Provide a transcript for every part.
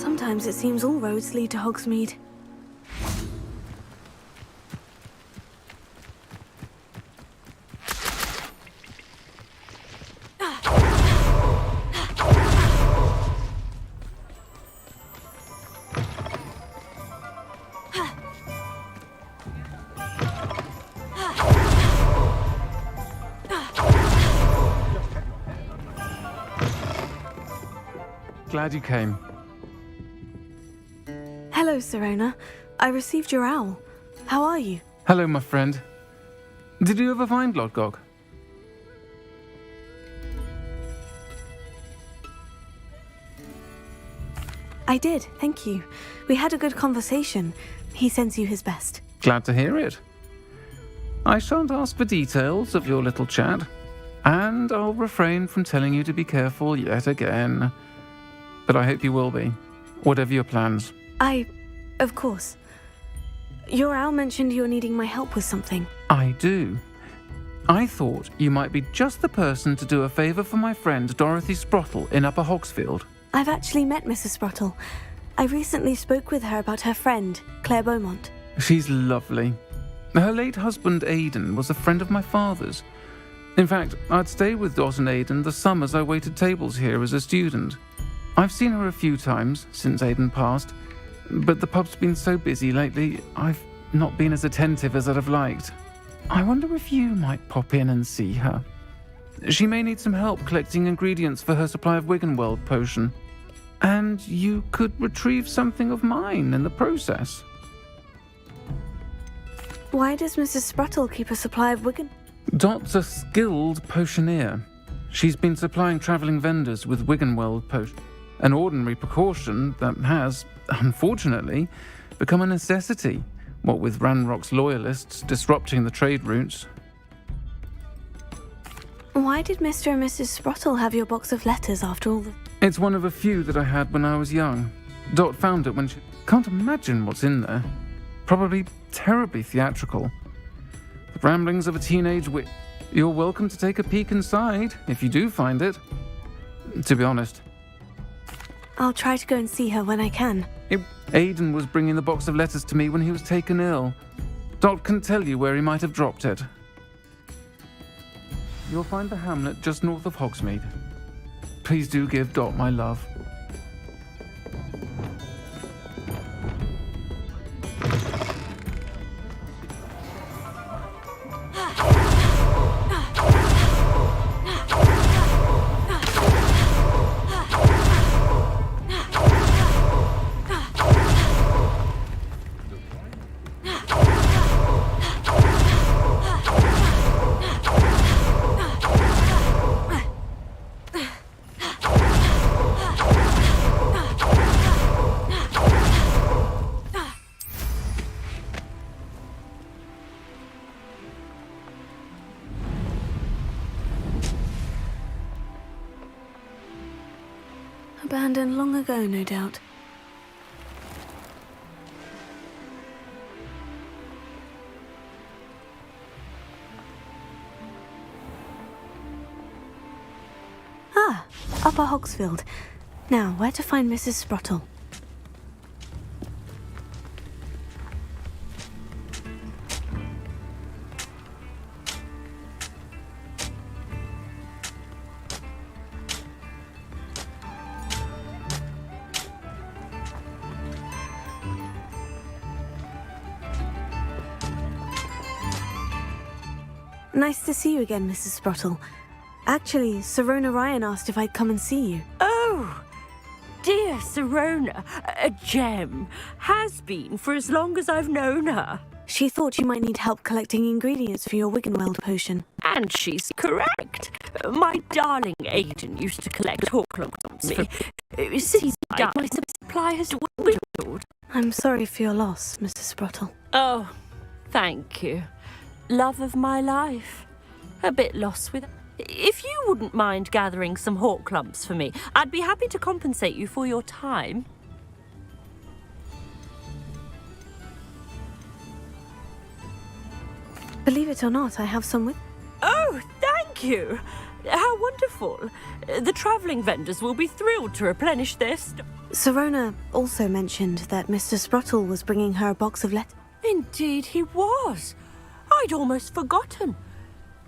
Sometimes it seems all roads lead to Hogsmeade. Glad you came. Hello, Sirona. I received your owl. How are you? Hello, my friend. Did you ever find Lodgok? I did, thank you. We had a good conversation. He sends you his best. Glad to hear it. I shan't ask for details of your little chat, and I'll refrain from telling you to be careful yet again. But I hope you will be, whatever your plans. Of course. Your owl mentioned you're needing my help with something. I do. I thought you might be just the person to do a favour for my friend Dorothy Sprottle in Upper Hogsfield. I've actually met Mrs. Sprottle. I recently spoke with her about her friend, Claire Beaumont. She's lovely. Her late husband Aidan was a friend of my father's. In fact, I'd stay with Dot and Aidan the summers I waited tables here as a student. I've seen her a few times since Aidan passed, but the pub's been so busy lately, I've not been as attentive as I'd have liked. I wonder if you might pop in and see her. She may need some help collecting ingredients for her supply of Wiggenweld potion. And you could retrieve something of mine in the process. Why does Mrs. Sprottle keep a supply of Wiggen? Dot's a skilled potioneer. She's been supplying travelling vendors with Wiggenweld potion, an ordinary precaution that has, unfortunately, become a necessity, what with Ranrock's loyalists disrupting the trade routes. Why did Mr. and Mrs. Sprottle have your box of letters after all the... It's one of a few that I had when I was young. Dot found it when she... Can't imagine what's in there. Probably terribly theatrical. The ramblings of a teenage witch. You're welcome to take a peek inside, if you do find it. To be honest. I'll try to go and see her when I can. Aidan was bringing the box of letters to me when he was taken ill. Dot can tell you where he might have dropped it. You'll find the hamlet just north of Hogsmeade. Please do give Dot my love. Abandoned long ago, no doubt. Ah, Upper Hogsfield. Now, where to find Mrs. Sprottle? Nice to see you again, Mrs. Sprottle. Actually, Sirona Ryan asked if I'd come and see you. Oh, dear Sirona, a gem. Has been for as long as I've known her. She thought you might need help collecting ingredients for your Wiggenweld potion. And she's correct. My darling Aidan used to collect Horcruxes for me. Since he died, my supply has dwindled. I'm sorry for your loss, Mrs. Sprottle. Oh, thank you. Love of my life. A bit lost with... If you wouldn't mind gathering some Horcrux for me, I'd be happy to compensate you for your time. Believe it or not, I have some with... Oh, thank you. How wonderful. The travelling vendors will be thrilled to replenish their stock. Sirona also mentioned that Mr. Sprottle was bringing her a box of letters. Indeed he was. I'd almost forgotten.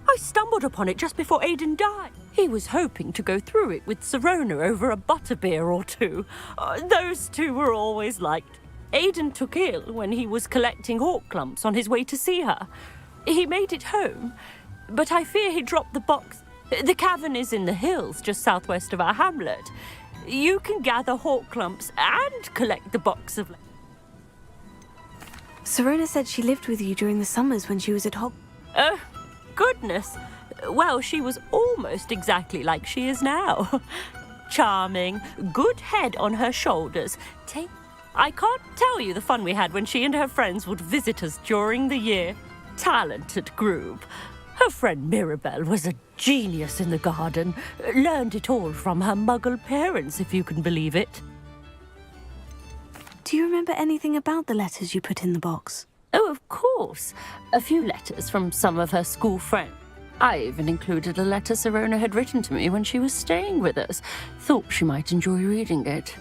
I stumbled upon it just before Aidan died. He was hoping to go through it with Sirona over a butterbeer or two. Those two were always liked. Aidan took ill when he was collecting hawk clumps on his way to see her. He made it home, but I fear he dropped the box. The cavern is in the hills just southwest of our hamlet. You can gather hawk clumps and collect the box of... Sirona said she lived with you during the summers when she was at Oh, goodness. Well, she was almost exactly like she is now. Charming, good head on her shoulders. I can't tell you the fun we had when she and her friends would visit us during the year. Talented group. Her friend Mirabelle was a genius in the garden. Learned it all from her muggle parents, if you can believe it. Do you remember anything about the letters you put in the box? Oh, of course. A few letters from some of her school friends. I even included a letter Sirona had written to me when she was staying with us. Thought she might enjoy reading it.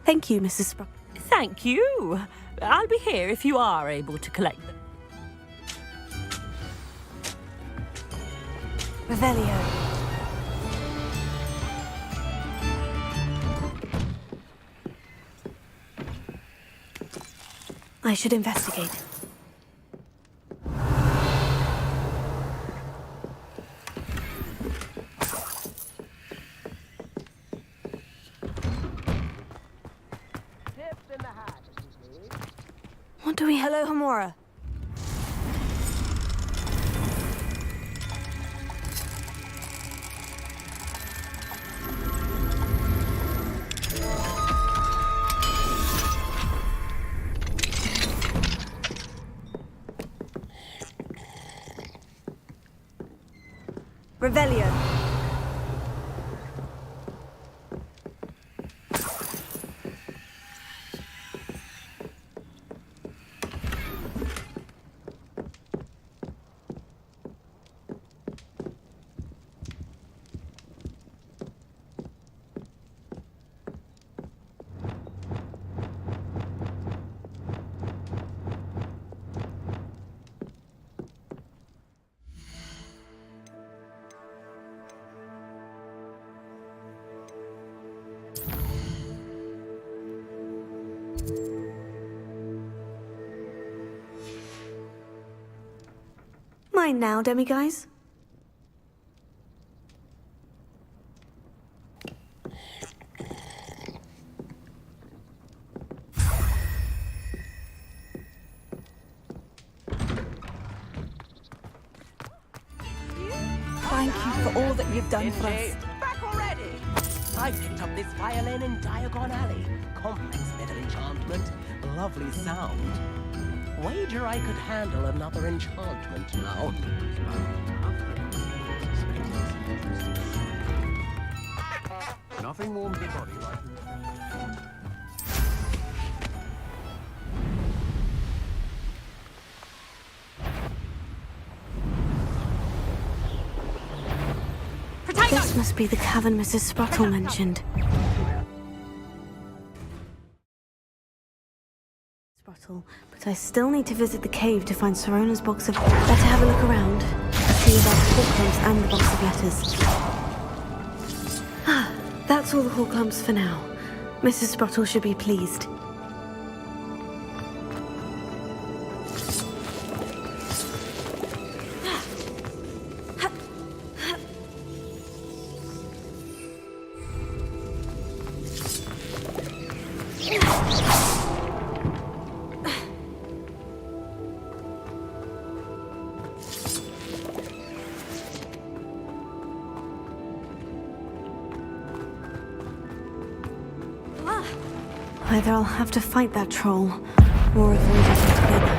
Thank you, Mrs. Sprottle. Thank you. I'll be here if you are able to collect them. Revelio. I should investigate. What do we... Hello, Hamora. Revelio. Mine now, demiguise. Thank you for all that you've done for us. Back already! I picked up this violin in Diagon Alley. Complex bit of enchantment. Lovely sound. Wager I could handle another enchantment now. Nothing warms the body like... This must be the cavern Mrs. Sprottle mentioned. Sprottle, but I still need to visit the cave to find Sirona's box of... Better have a look around. See about the hawk and the box of letters. Ah, that's all the hawk lumps for now. Mrs. Sprottle should be pleased. Either I'll have to fight that troll, or avoid it altogether.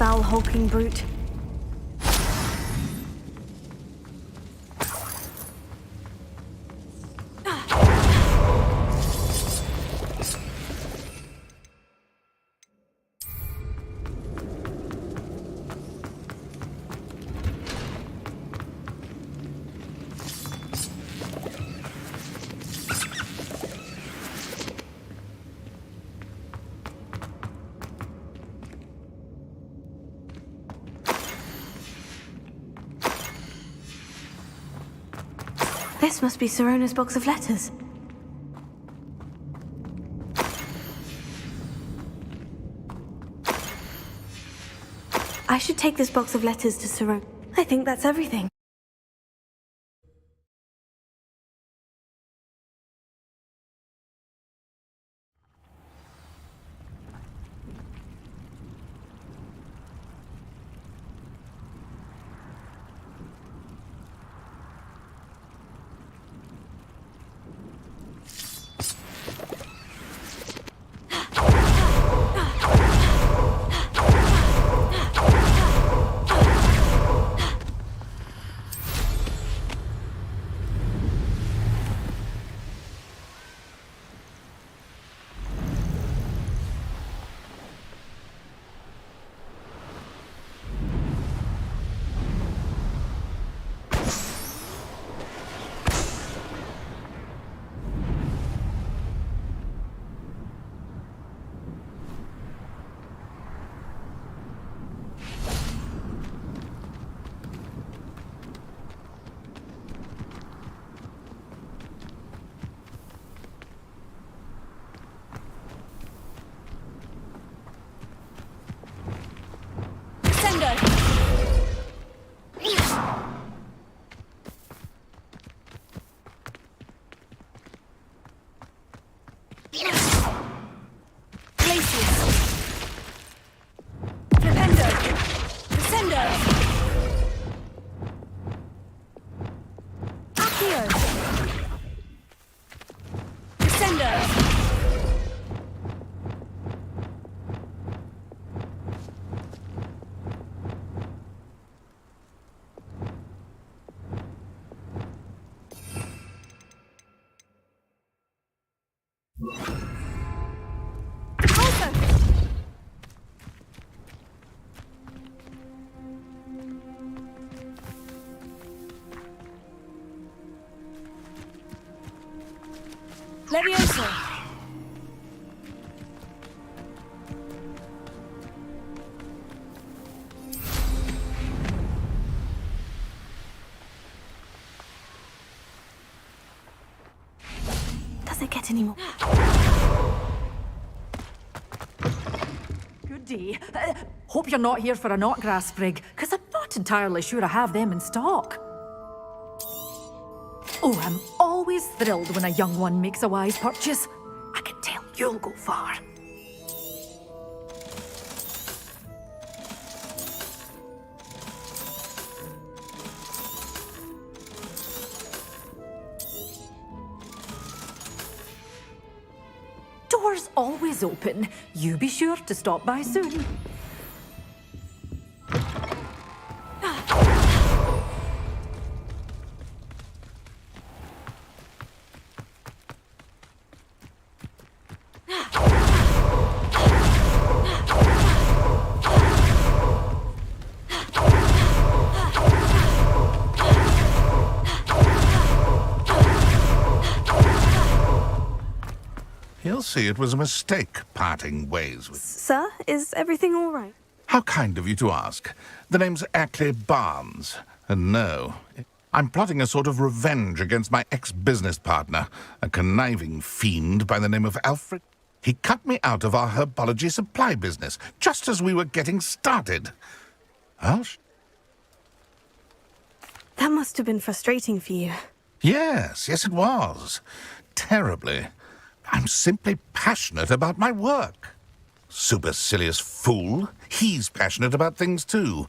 Foul hulking brute. This must be Sirona's box of letters. I should take this box of letters to Sirona. I think that's everything. Leviosa! Does it get any more? Good day. Hope you're not here for a knotgrass sprig, because I'm not entirely sure I have them in stock. Oh, I'm always thrilled when a young one makes a wise purchase. I can tell you'll go far. Doors always open. You be sure to stop by soon. He'll see it was a mistake parting ways with... Sir, is everything all right? How kind of you to ask. The name's Ackley Barnes. And no, I'm plotting a sort of revenge against my ex-business partner, a conniving fiend by the name of Alfred. He cut me out of our herbology supply business, just as we were getting started. That must have been frustrating for you. Yes, it was. Terribly. I'm simply passionate about my work. Supercilious fool. He's passionate about things too,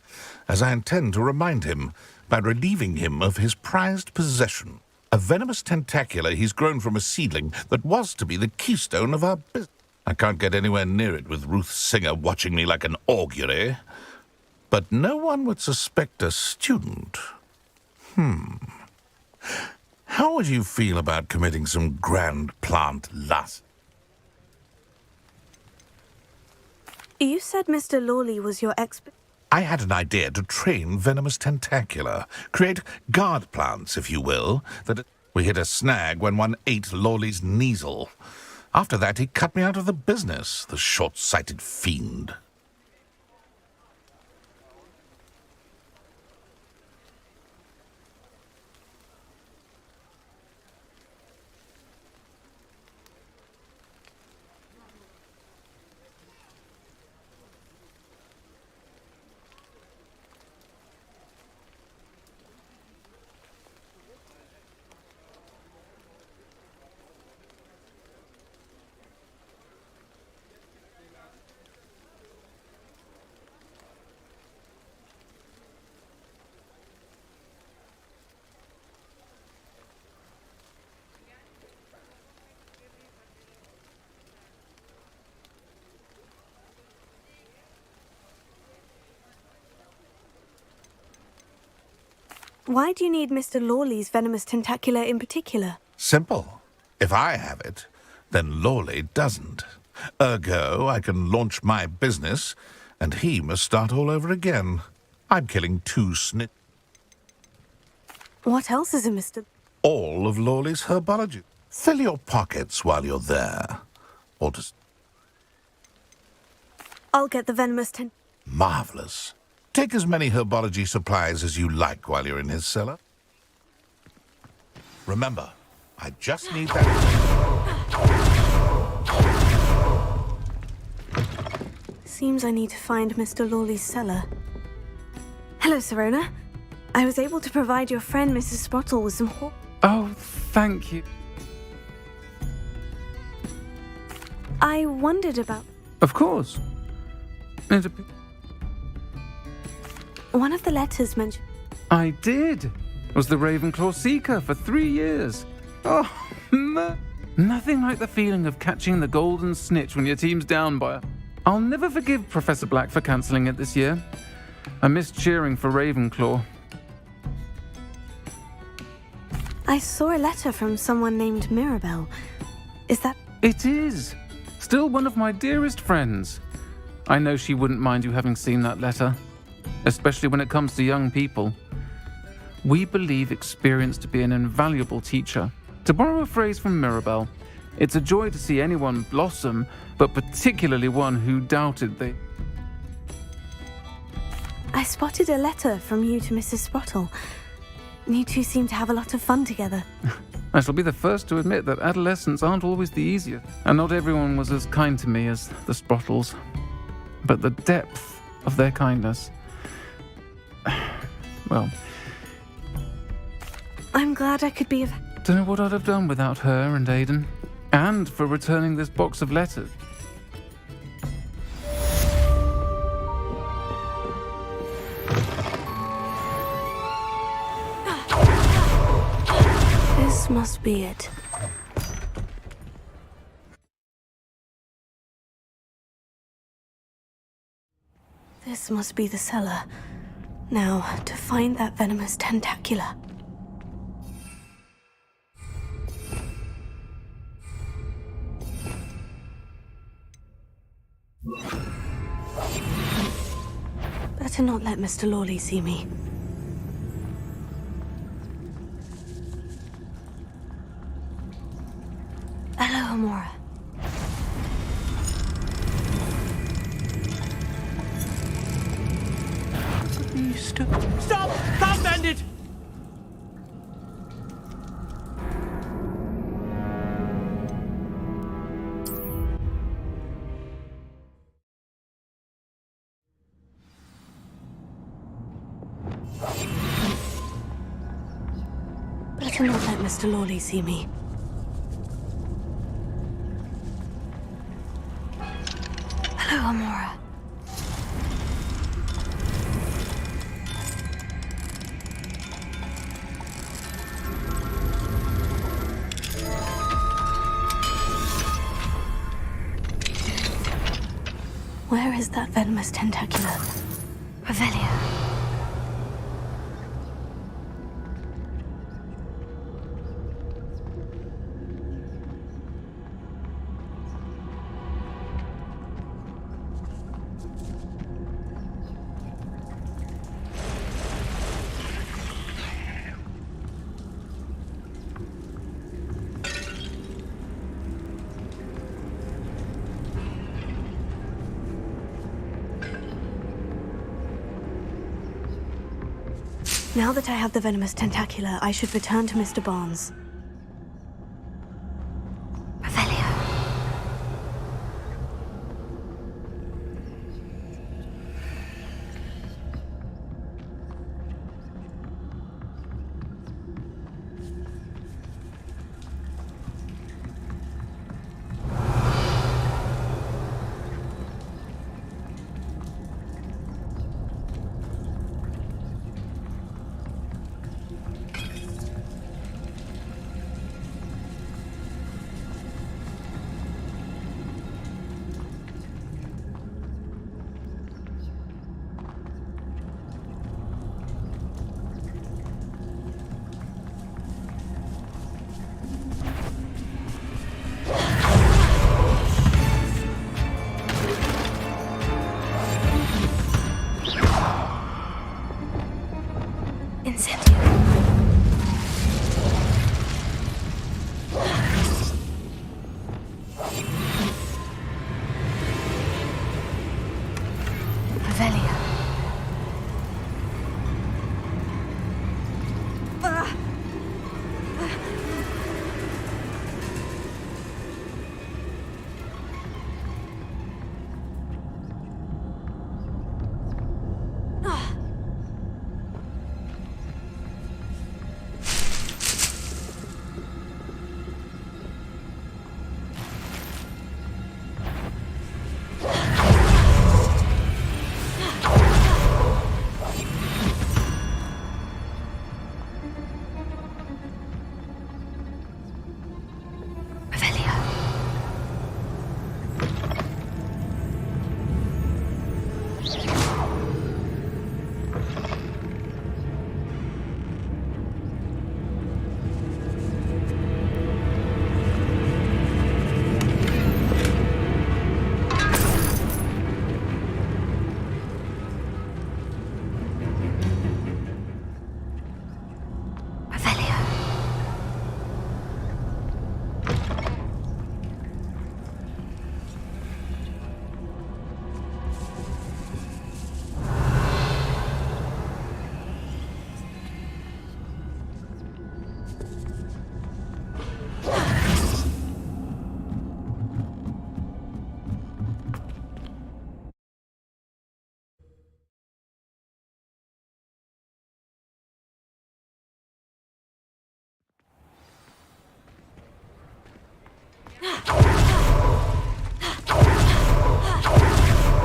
as I intend to remind him by relieving him of his prized possession, a venomous tentacula he's grown from a seedling that was to be the keystone of our business. I can't get anywhere near it with Ruth Singer watching me like an augury, but no one would suspect a student. How would you feel about committing some grand plant lust? You said Mr. Lawley was your expert. I had an idea to train venomous tentacula, create guard plants, if you will, that we hit a snag when one ate Lawley's Kneasel. After that, he cut me out of the business, the short-sighted fiend. Why do you need Mr. Lawley's venomous tentacula in particular? Simple. If I have it, then Lawley doesn't. Ergo, I can launch my business, and he must start all over again. I'm killing two snit. What else is in Mr. All of Lawley's herbology. Fill your pockets while you're there. Or just... I'll get the venomous Marvelous. Take as many herbology supplies as you like while you're in his cellar. Remember, I just need that... Seems I need to find Mr. Lawley's cellar. Hello, Serona. I was able to provide your friend Mrs. Sprottle with some Oh, thank you. I wondered about... Of course. One of the letters mentioned... I did. Was the Ravenclaw Seeker for 3 years. Oh, nothing like the feeling of catching the golden snitch when your team's down by a... I'll never forgive Professor Black for cancelling it this year. I missed cheering for Ravenclaw. I saw a letter from someone named Mirabelle. Is that... It is. Still one of my dearest friends. I know she wouldn't mind you having seen that letter. Especially when it comes to young people. We believe experience to be an invaluable teacher. To borrow a phrase from Mirabelle, it's a joy to see anyone blossom, but particularly one who doubted they... I spotted a letter from you to Mrs. Sprottle. You two seem to have a lot of fun together. I shall be the first to admit that adolescents aren't always the easiest, and not everyone was as kind to me as the Sprottles. But the depth of their kindness... Well, I'm glad I could be of... Don't know what I'd have done without her and Aidan. And for returning this box of letters. This must be it. This must be the cellar. Now, to find that venomous tentacula. Better not let Mr. Lawley see me. Hello, Amora. Stop! Stop, bandit! Better not let Mr. Lawley see me. Hello, Amora. Where is that venomous tentacula? Revelio. Now that I have the venomous tentacula, I should return to Mr. Barnes. Revelio. Incendio. Revelio.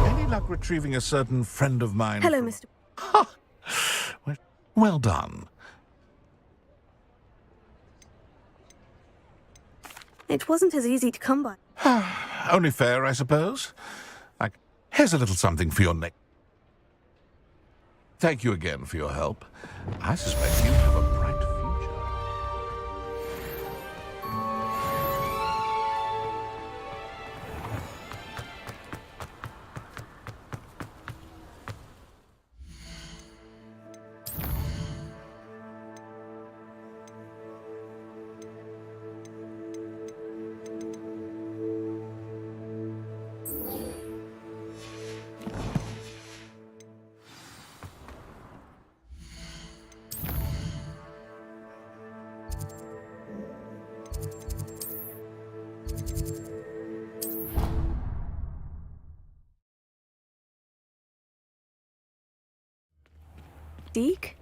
Any luck retrieving a certain friend of mine? Hello, from- Mr. Well done. It wasn't as easy to come by. Only fair, I suppose. Here's a little something for your neck. Thank you again for your help. I suspect you have a bright future. Deke?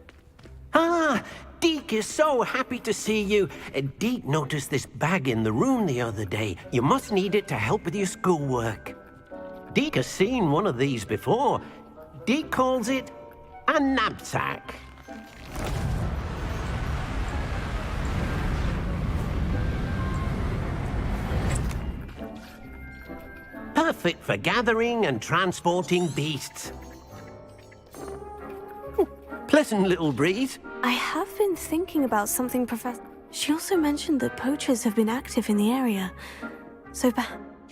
Ah, Deke is so happy to see you. Deke noticed this bag in the room the other day. You must need it to help with your schoolwork. Deke has seen one of these before. Deke calls it a knapsack. Perfect for gathering and transporting beasts. Pleasant little breeze. I have been thinking about something, Professor. She also mentioned that poachers have been active in the area. So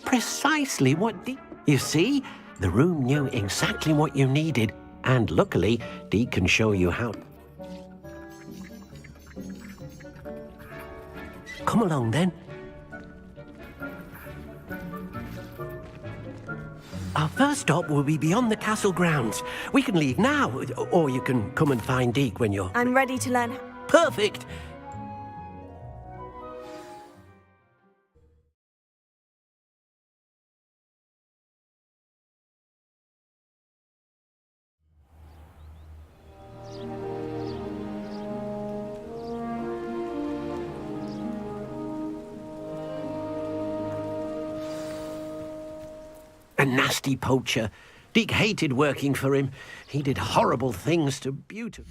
Precisely what Deke... You see, the room knew exactly what you needed, and luckily, Deke can show you how. Come along, then. Our first stop will be beyond the castle grounds. We can leave now, or you can come and find Deke when you're... I'm ready to learn. Perfect! A nasty poacher. Deke hated working for him. He did horrible things to beautiful...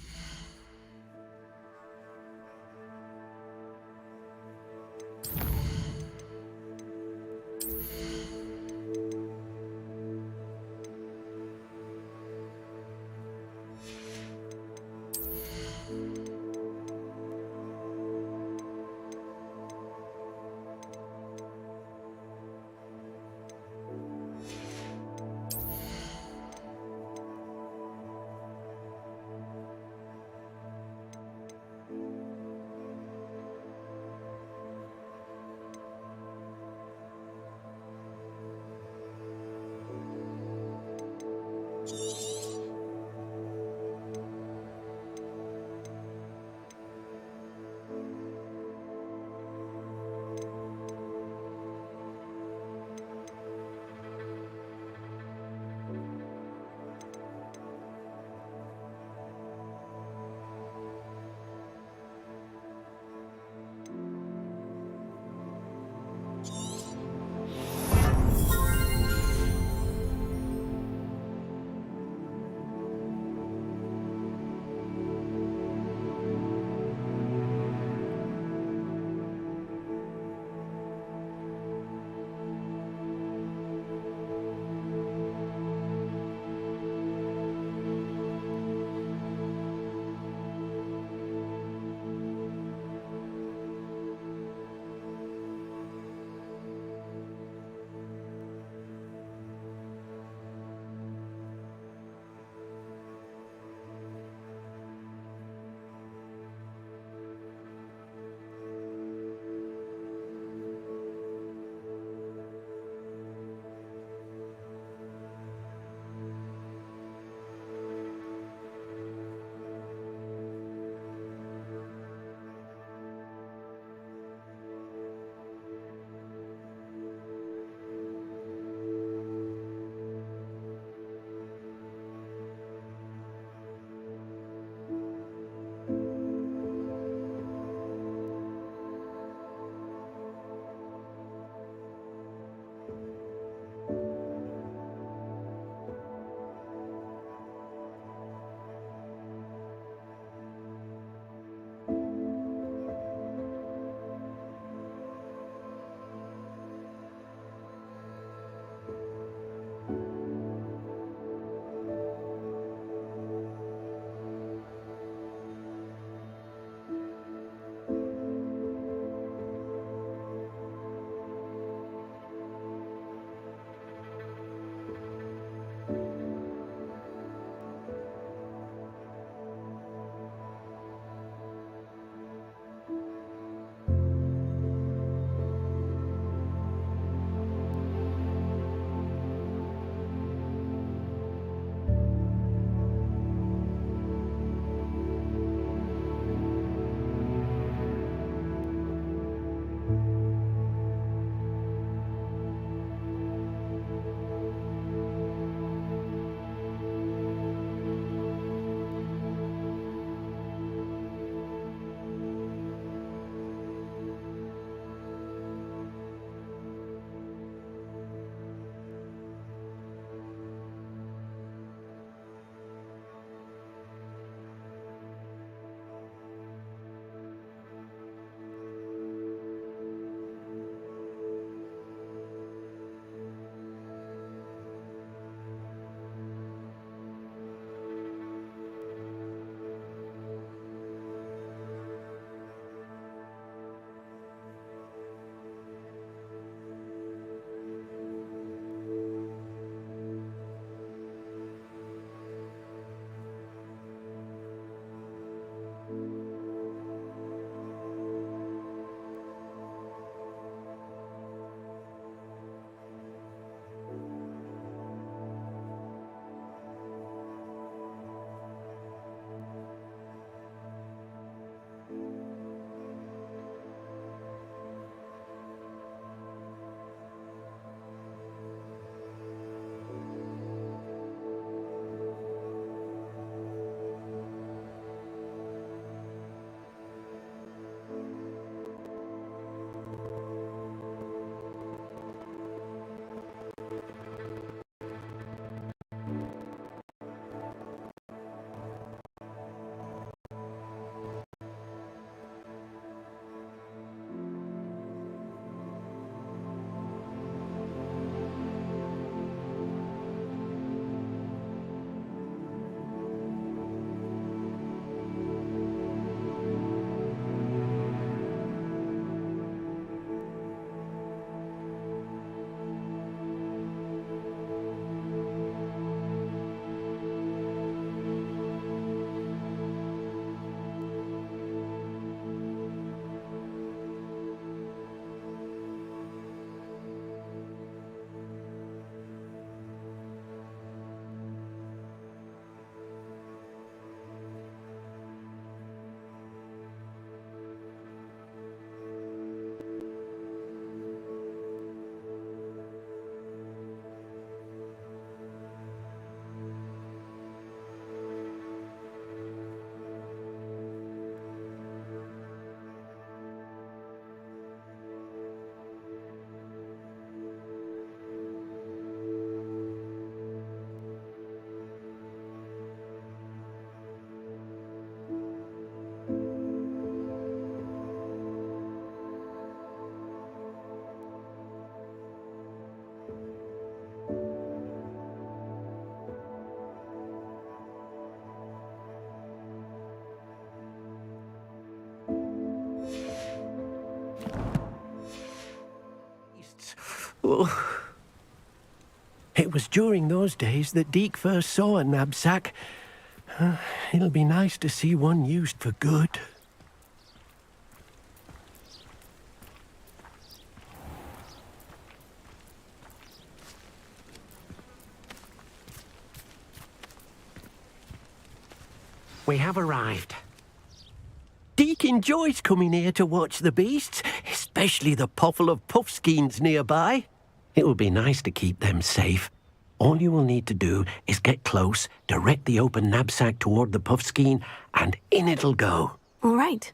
Oh. It was during those days that Deke first saw a knapsack. It'll be nice to see one used for good. We have arrived. Deke enjoys coming here to watch the beasts, especially the puffle of puffskeins nearby. It will be nice to keep them safe. All you will need to do is get close, direct the open knapsack toward the puffskein, and in it'll go. All right.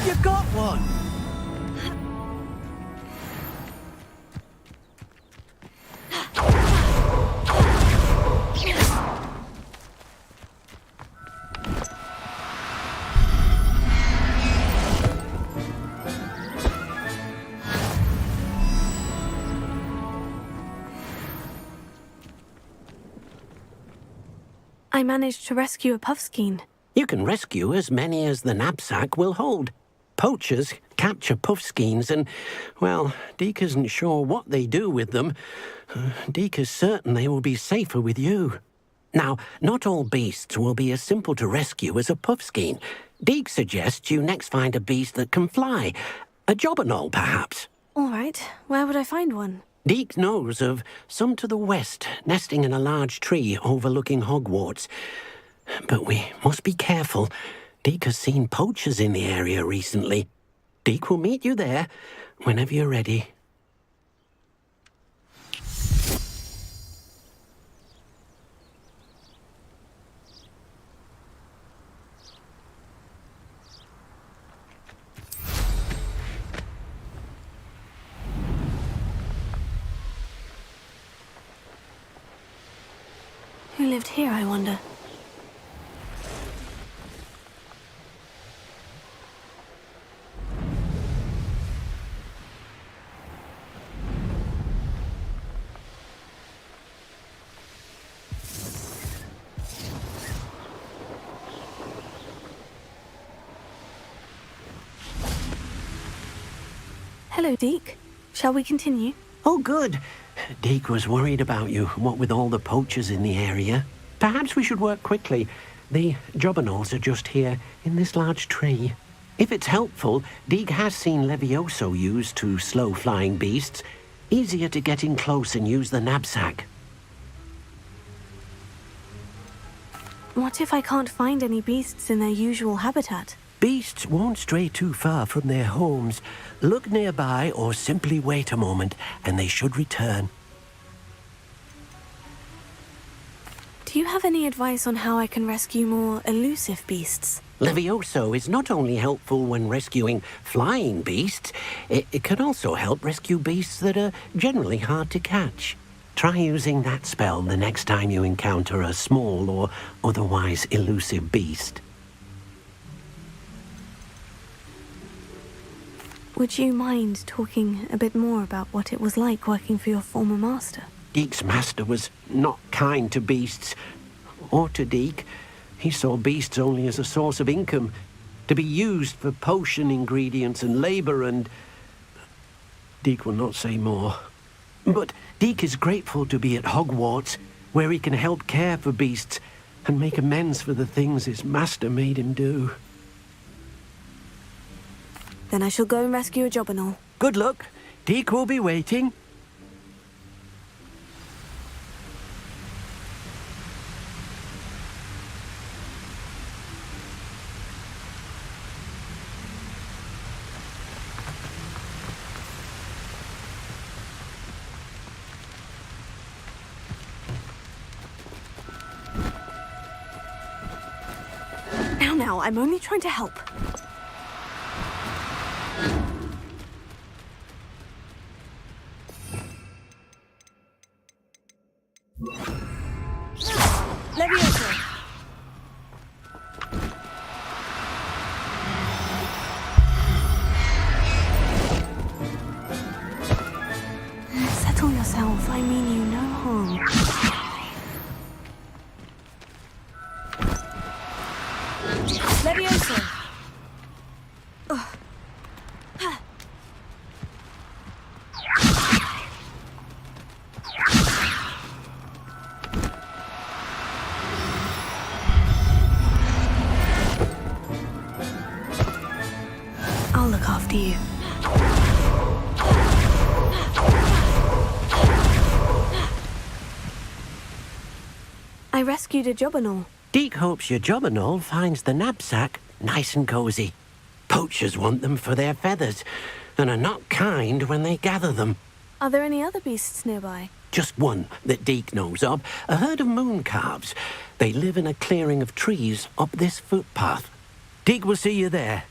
You got one! I managed to rescue a puffskein. You can rescue as many as the knapsack will hold. Poachers capture puffskeins and, well, Deke isn't sure what they do with them. Deke is certain they will be safer with you. Now, not all beasts will be as simple to rescue as a puffskein. Deke suggests you next find a beast that can fly. A jobberknoll, perhaps. All right. Where would I find one? Deke knows of some to the west, nesting in a large tree overlooking Hogwarts. But we must be careful. Deke has seen poachers in the area recently. Deke will meet you there whenever you're ready. Who lived here, I wonder? Hello, Deke. Shall we continue? Oh, good. Deke was worried about you, what with all the poachers in the area. Perhaps we should work quickly. The jobberknolls are just here, in this large tree. If it's helpful, Deke has seen Levioso used to slow flying beasts. Easier to get in close and use the knapsack. What if I can't find any beasts in their usual habitat? Beasts won't stray too far from their homes. Look nearby or simply wait a moment, and they should return. Do you have any advice on how I can rescue more elusive beasts? Levioso is not only helpful when rescuing flying beasts, it can also help rescue beasts that are generally hard to catch. Try using that spell the next time you encounter a small or otherwise elusive beast. Would you mind talking a bit more about what it was like working for your former master? Deek's master was not kind to beasts, or to Deek. He saw beasts only as a source of income, to be used for potion ingredients and labour, and... Deek will not say more. But Deek is grateful to be at Hogwarts, where he can help care for beasts and make amends for the things his master made him do. Then I shall go and rescue a job and all. Good luck. Deek will be waiting. Now, I'm only trying to help. Leviosa! Settle yourself. I mean you no harm. Leviosa! I'll look after you. I rescued a job and all. Deek hopes your job and all finds the knapsack nice and cosy. Poachers want them for their feathers, and are not kind when they gather them. Are there any other beasts nearby? Just one that Deek knows of, a herd of moon calves. They live in a clearing of trees up this footpath. Deek will see you there.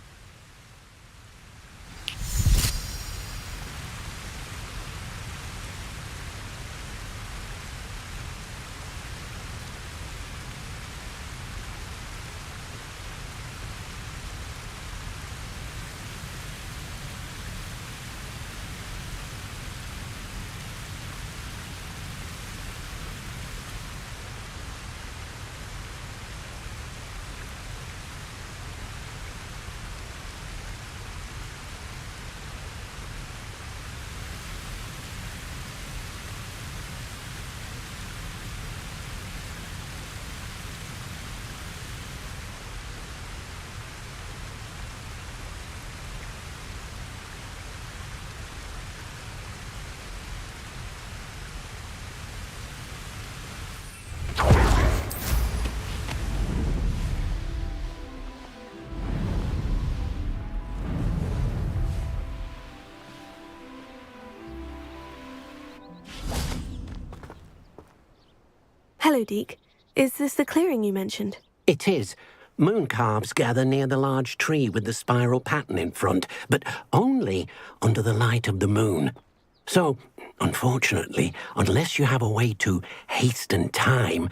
Hello, Deek. Is this the clearing you mentioned? It is. Moon calves gather near the large tree with the spiral pattern in front, but only under the light of the moon. So, unfortunately, unless you have a way to hasten time,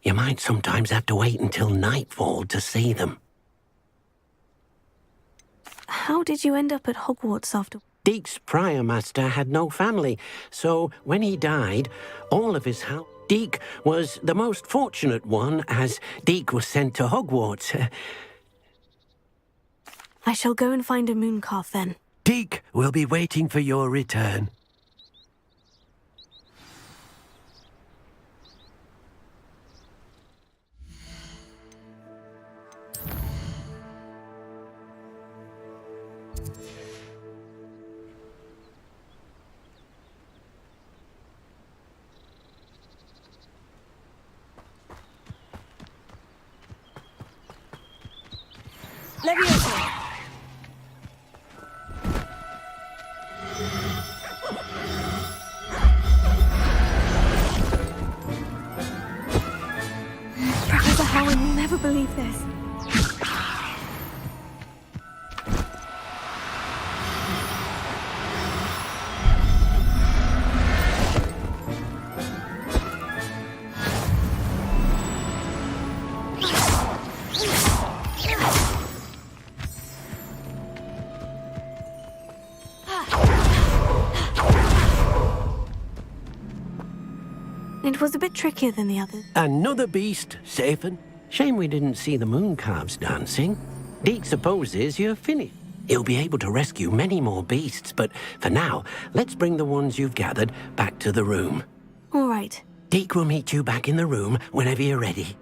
you might sometimes have to wait until nightfall to see them. How did you end up at Hogwarts after... Deek's prior master had no family, so when he died, all of his house... Deek was the most fortunate one, as Deek was sent to Hogwarts. I shall go and find a moon calf then. Deek will be waiting for your return. Leviosa! Professor Howard will never believe this. It was a bit trickier than the others. Another beast, Safen. Shame we didn't see the moon calves dancing. Deke supposes you're finished. He'll be able to rescue many more beasts, but for now, let's bring the ones you've gathered back to the room. All right. Deke will meet you back in the room whenever you're ready.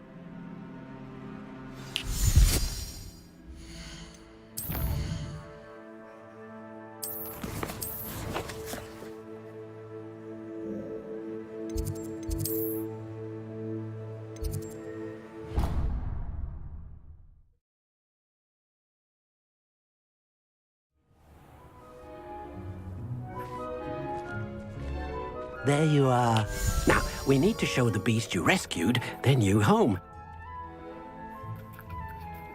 There you are. Now, we need to show the beast you rescued their new home.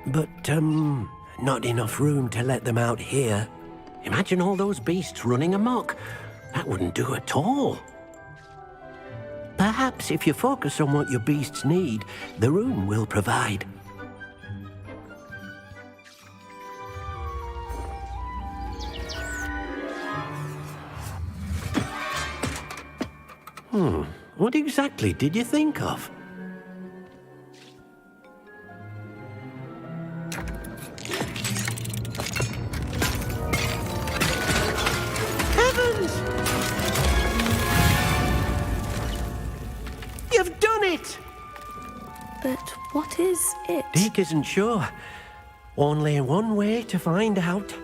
But, not enough room to let them out here. Imagine all those beasts running amok. That wouldn't do at all. Perhaps if you focus on what your beasts need, the room will provide. What exactly did you think of? Heavens! You've done it! But what is it? Deke isn't sure. Only one way to find out.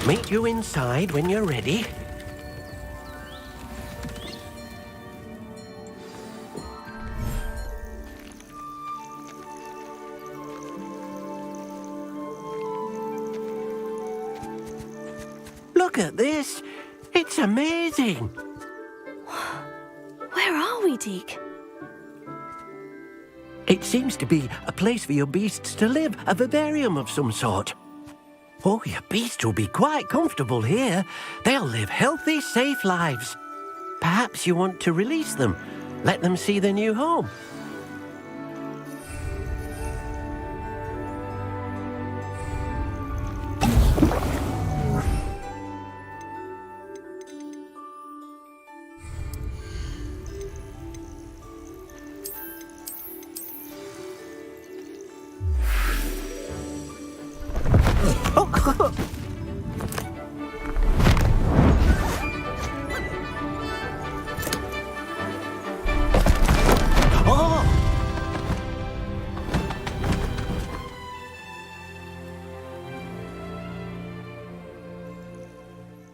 Meet you inside when you're ready. Look at this. It's amazing. Where are we, Deke? It seems to be a place for your beasts to live, a vivarium of some sort. Oh, your beasts will be quite comfortable here. They'll live healthy, safe lives. Perhaps you want to release them, let them see their new home.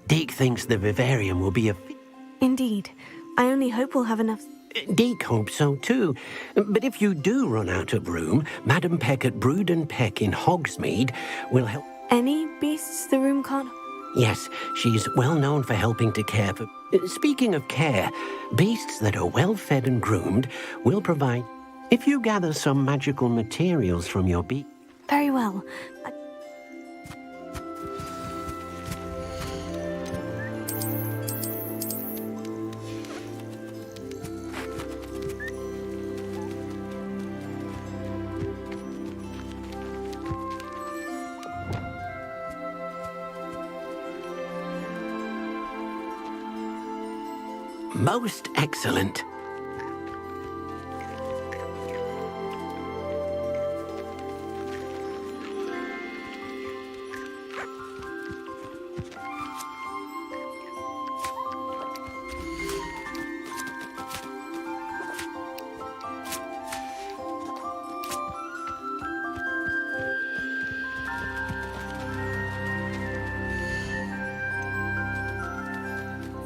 Deke thinks the vivarium will be a... Indeed. I only hope we'll have enough... Deke hopes so too. But if you do run out of room, Madam Peck at Brood and Peck in Hogsmeade will help... Any beasts the room can't... Yes, she's well known for helping to care for... Speaking of care, beasts that are well fed and groomed will provide... If you gather some magical materials from your beast... Very well. Most excellent.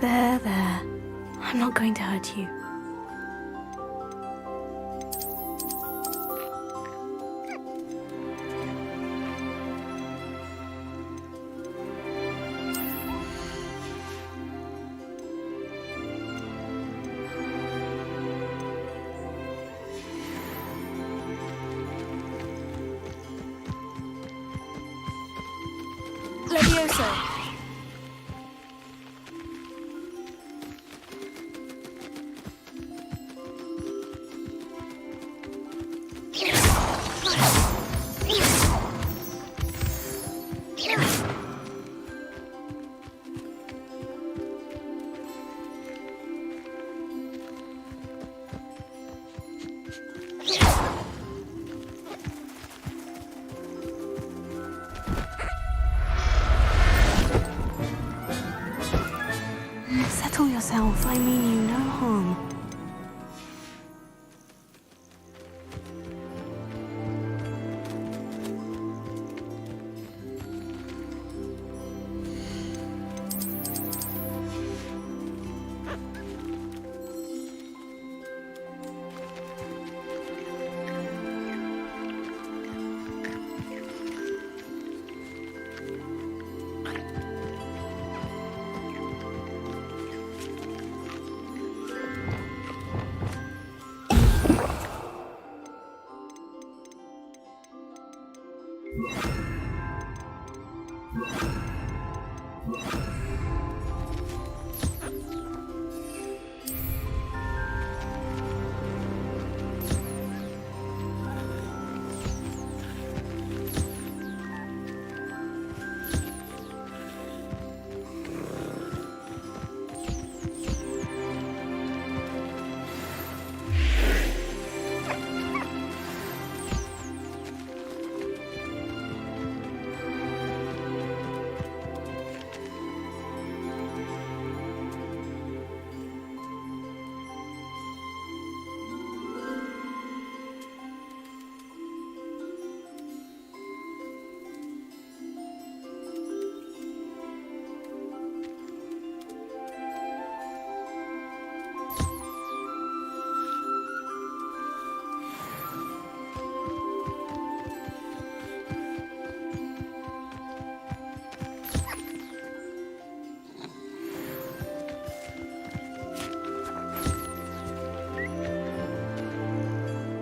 There. I'm not going to hurt you. Levioso. yourself. I mean you no harm.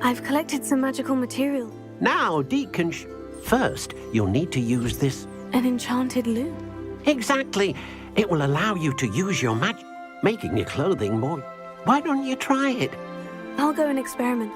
I've collected some magical material. Now, Deacon, first, you'll need to use this. An enchanted loom. Exactly. It will allow you to use your magic, making your clothing more... Why don't you try it? I'll go and experiment.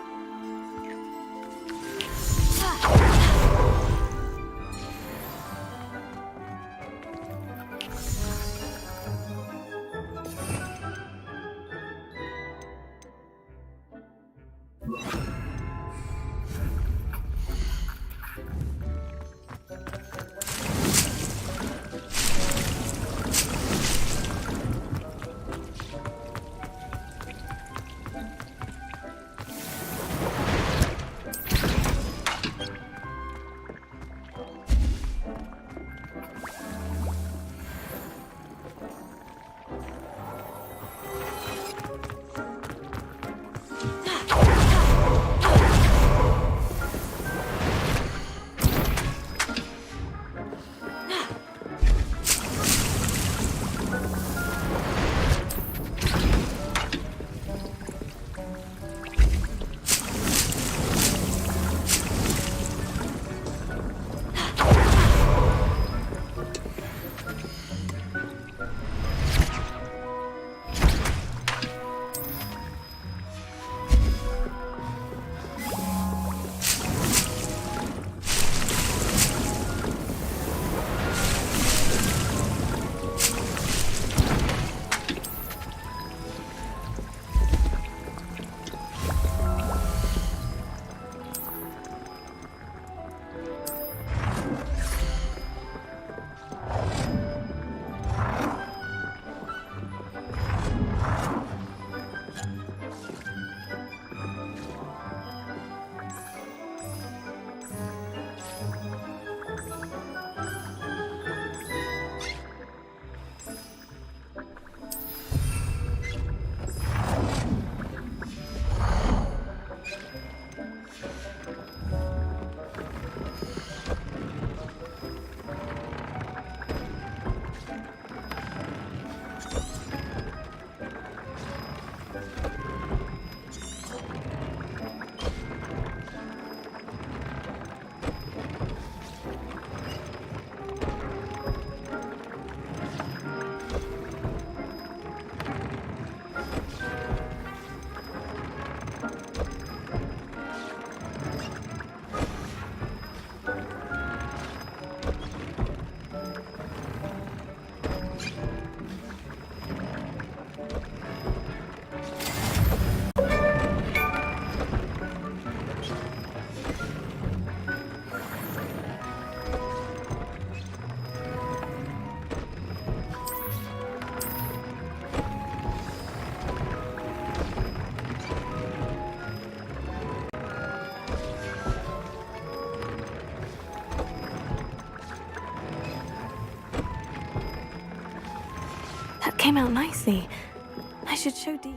Came out nicely. I should show Dee.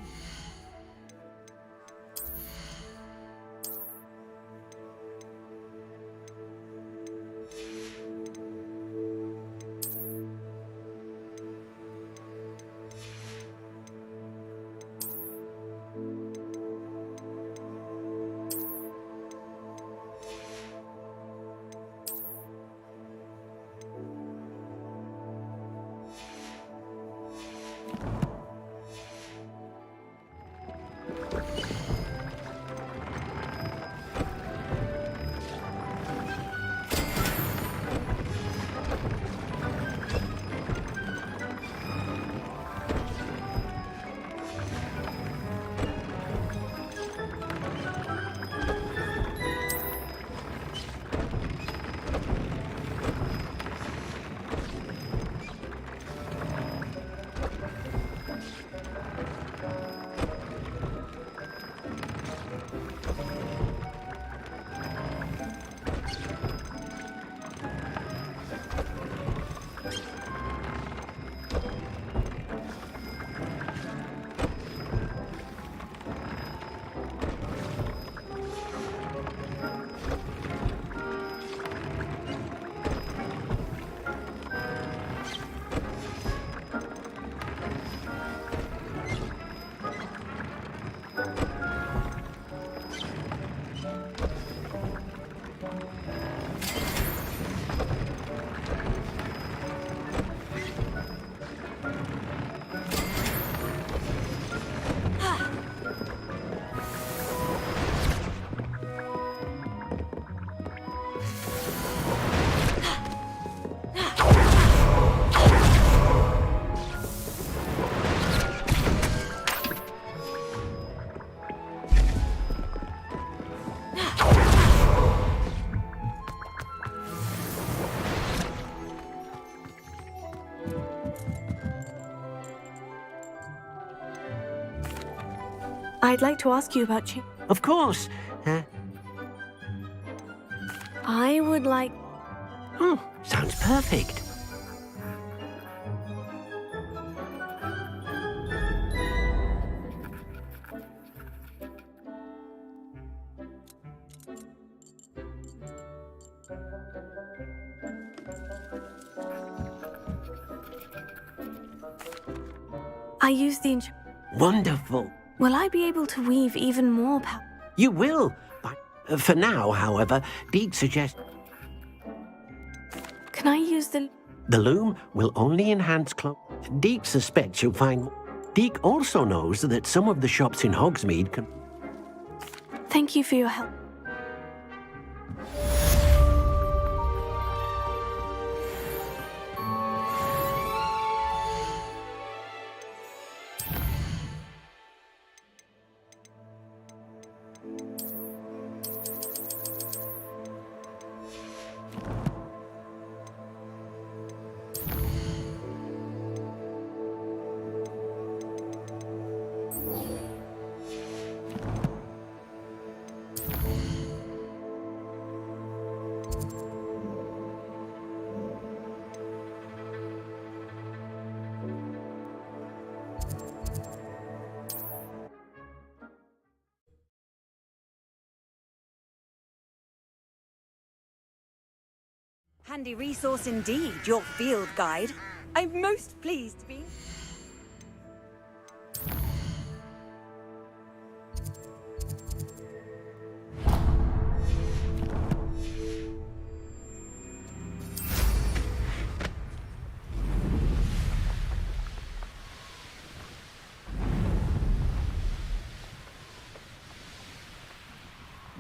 I'd like to ask you about Of course. I would like... Oh, sounds perfect. I use the... Wonderful. Will I be able to weave even more power? You will. But for now, however, Deke suggests Can I use the... the loom will only enhance Deke suspects you'll find... Deke also knows that some of the shops in Hogsmeade can... Thank you for your help. Handy resource indeed, your field guide. I'm most pleased to be...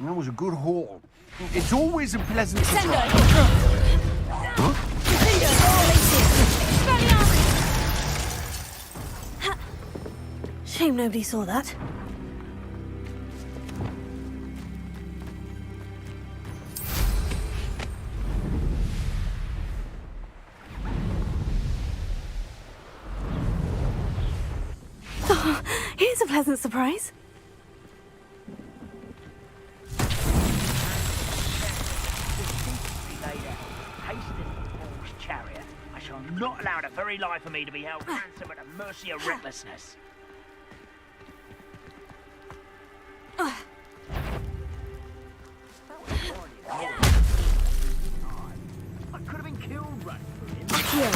That was a good haul. It's always a pleasant Shame nobody saw that. Oh, here's a pleasant surprise. I shall not allow the very life of me to be held ransom at the mercy of recklessness. I could have been killed right through him. Accio,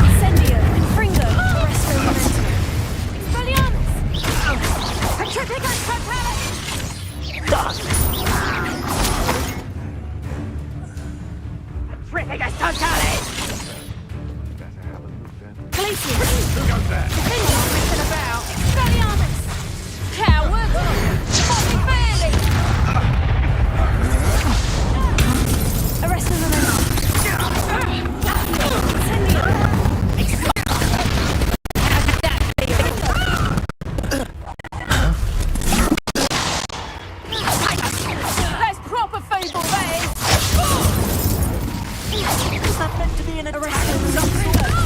Incendio, Confringo, Arresto Momentum. Expelliarmus! Petrificus Totalis! Petrificus Totalis! Glacius! Who goes there? Defenders messing about! Expelliarmus! Coward! Bobby Bailey! Arresto Momentum. Incendio! That's proper feeble, that is! Is that meant to be an attack Arresto of some Momentum.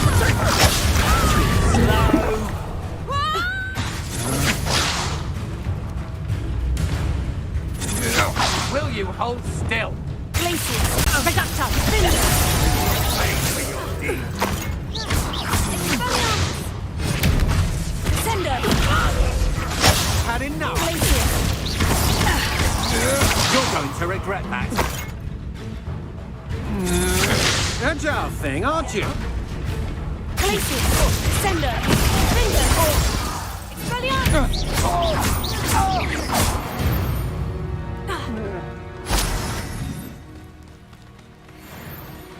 Will you hold still? Glacius! Reductor! Cinder! Cinder! Had enough. Glacius! You're going to regret that. Agile thing, aren't you? Glacius! Cinder! Cinder! Expelliarmus!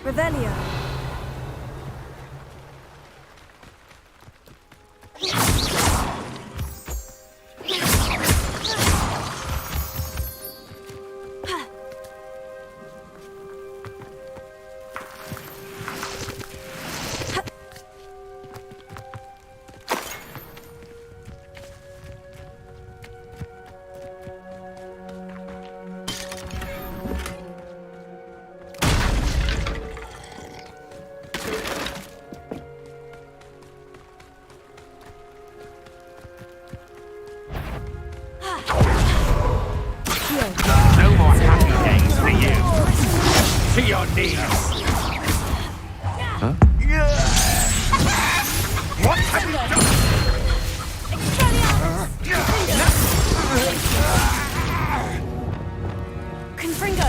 Revelio! No more happy days for you. To your knees. What have you done? Confringo!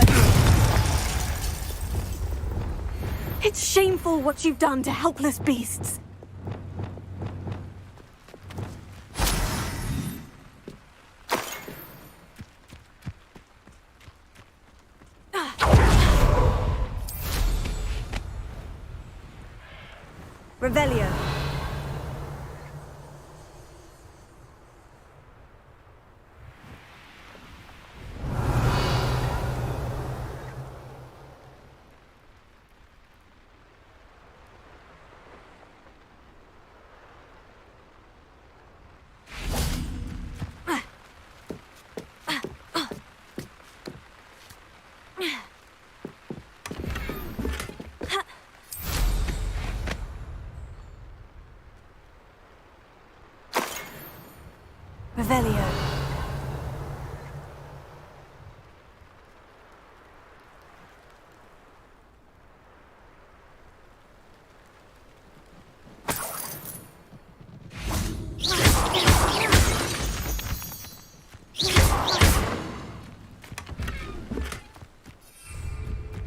It's shameful what you've done to helpless beasts. Revelio. Revelio.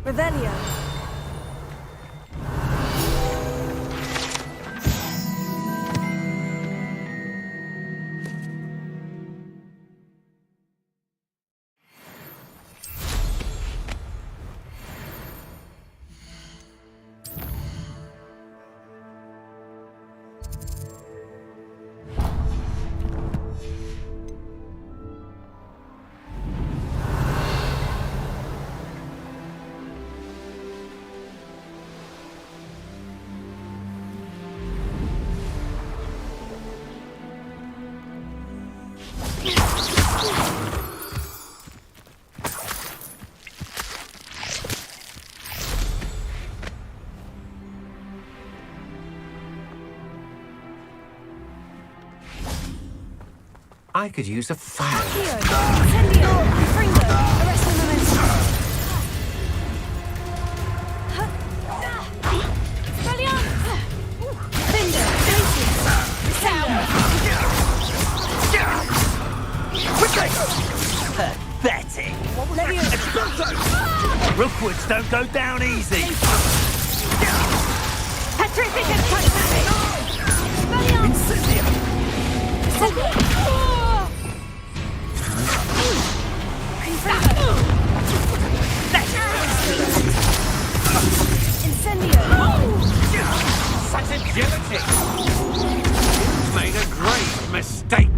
Revelio. I could use a fire. Accio. Incendio. Confringo. Arresto Momentum. Expelliarmus! Rookwoods don't go down easy. Petrificus Contact! Such agility! You've made a great mistake.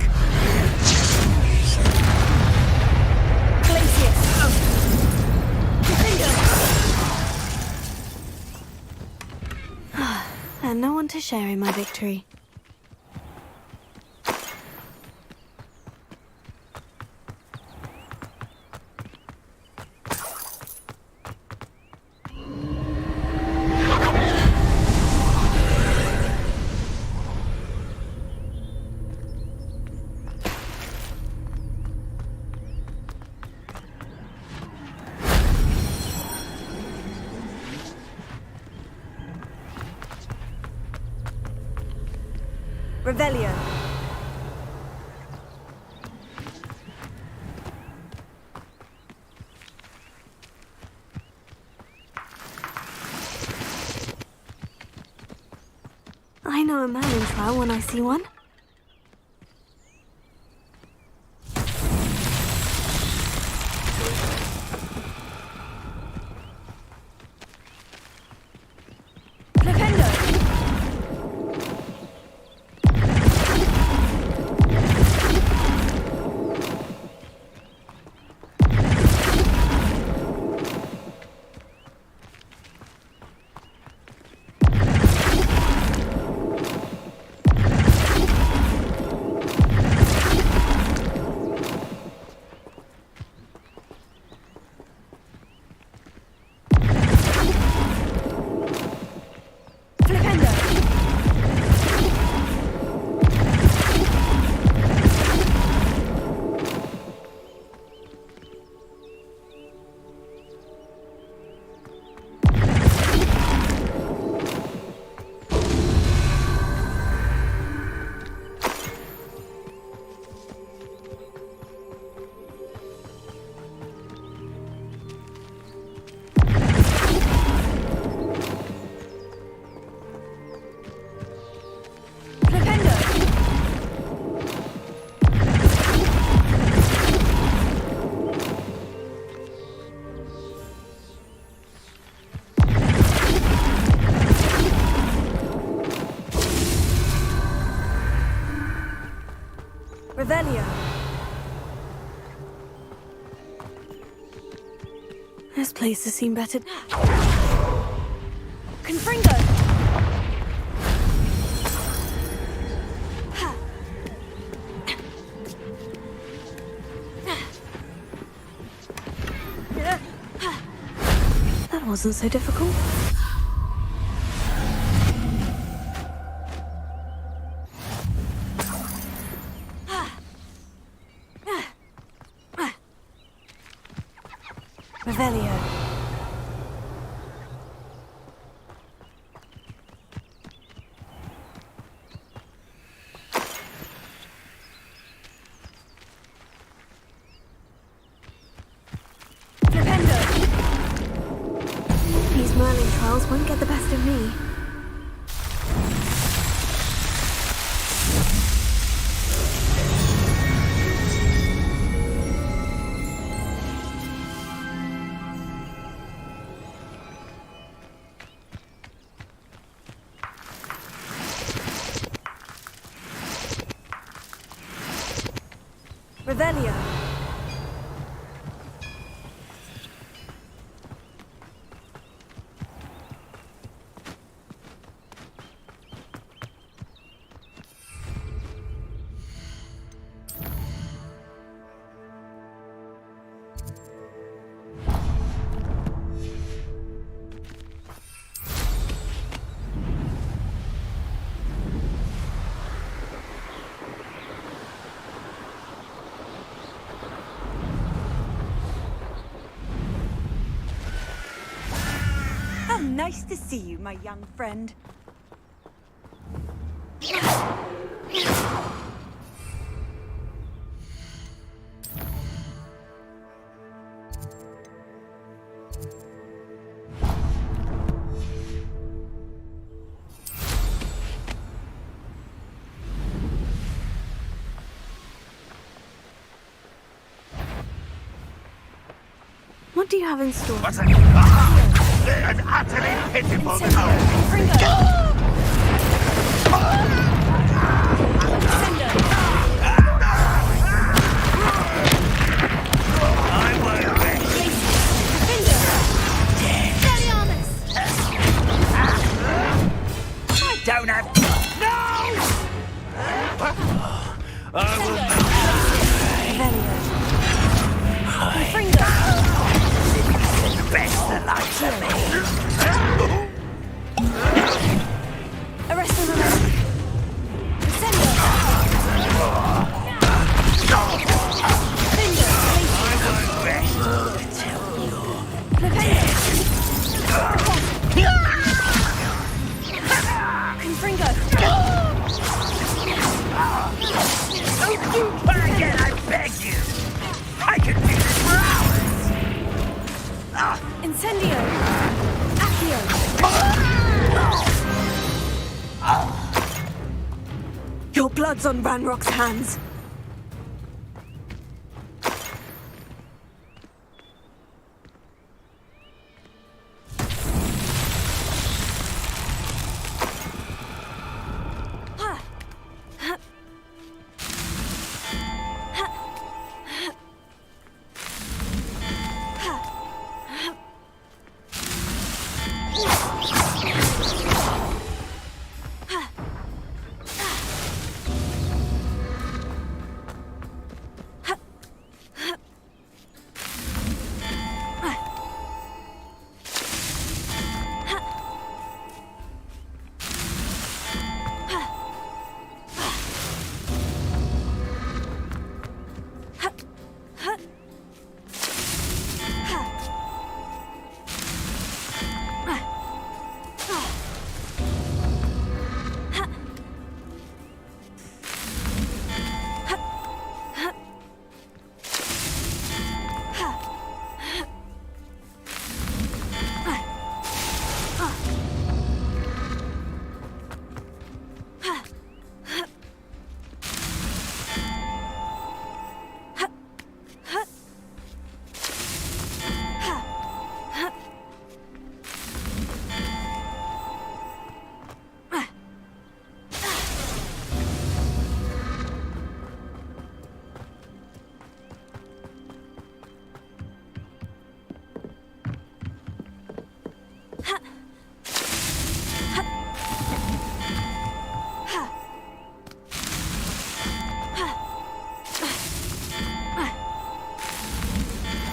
And no one to share in my victory. Revelio. I know a man in trial when I see one. Revelio. This place has seen better. Confringo. That wasn't so difficult. Revelio. Flipendo. These Merlin trials won't get the best of me. Revelio. Nice to see you, my young friend. What do you have in store? What's that? Ah! An utterly pitiful coward. Don't have... No! I will The best that likes of me. Arrest the remaining. Don't do that again, I beg you! I can do this for hours! Incendio! Accio! Your blood's on Ranrock's hands.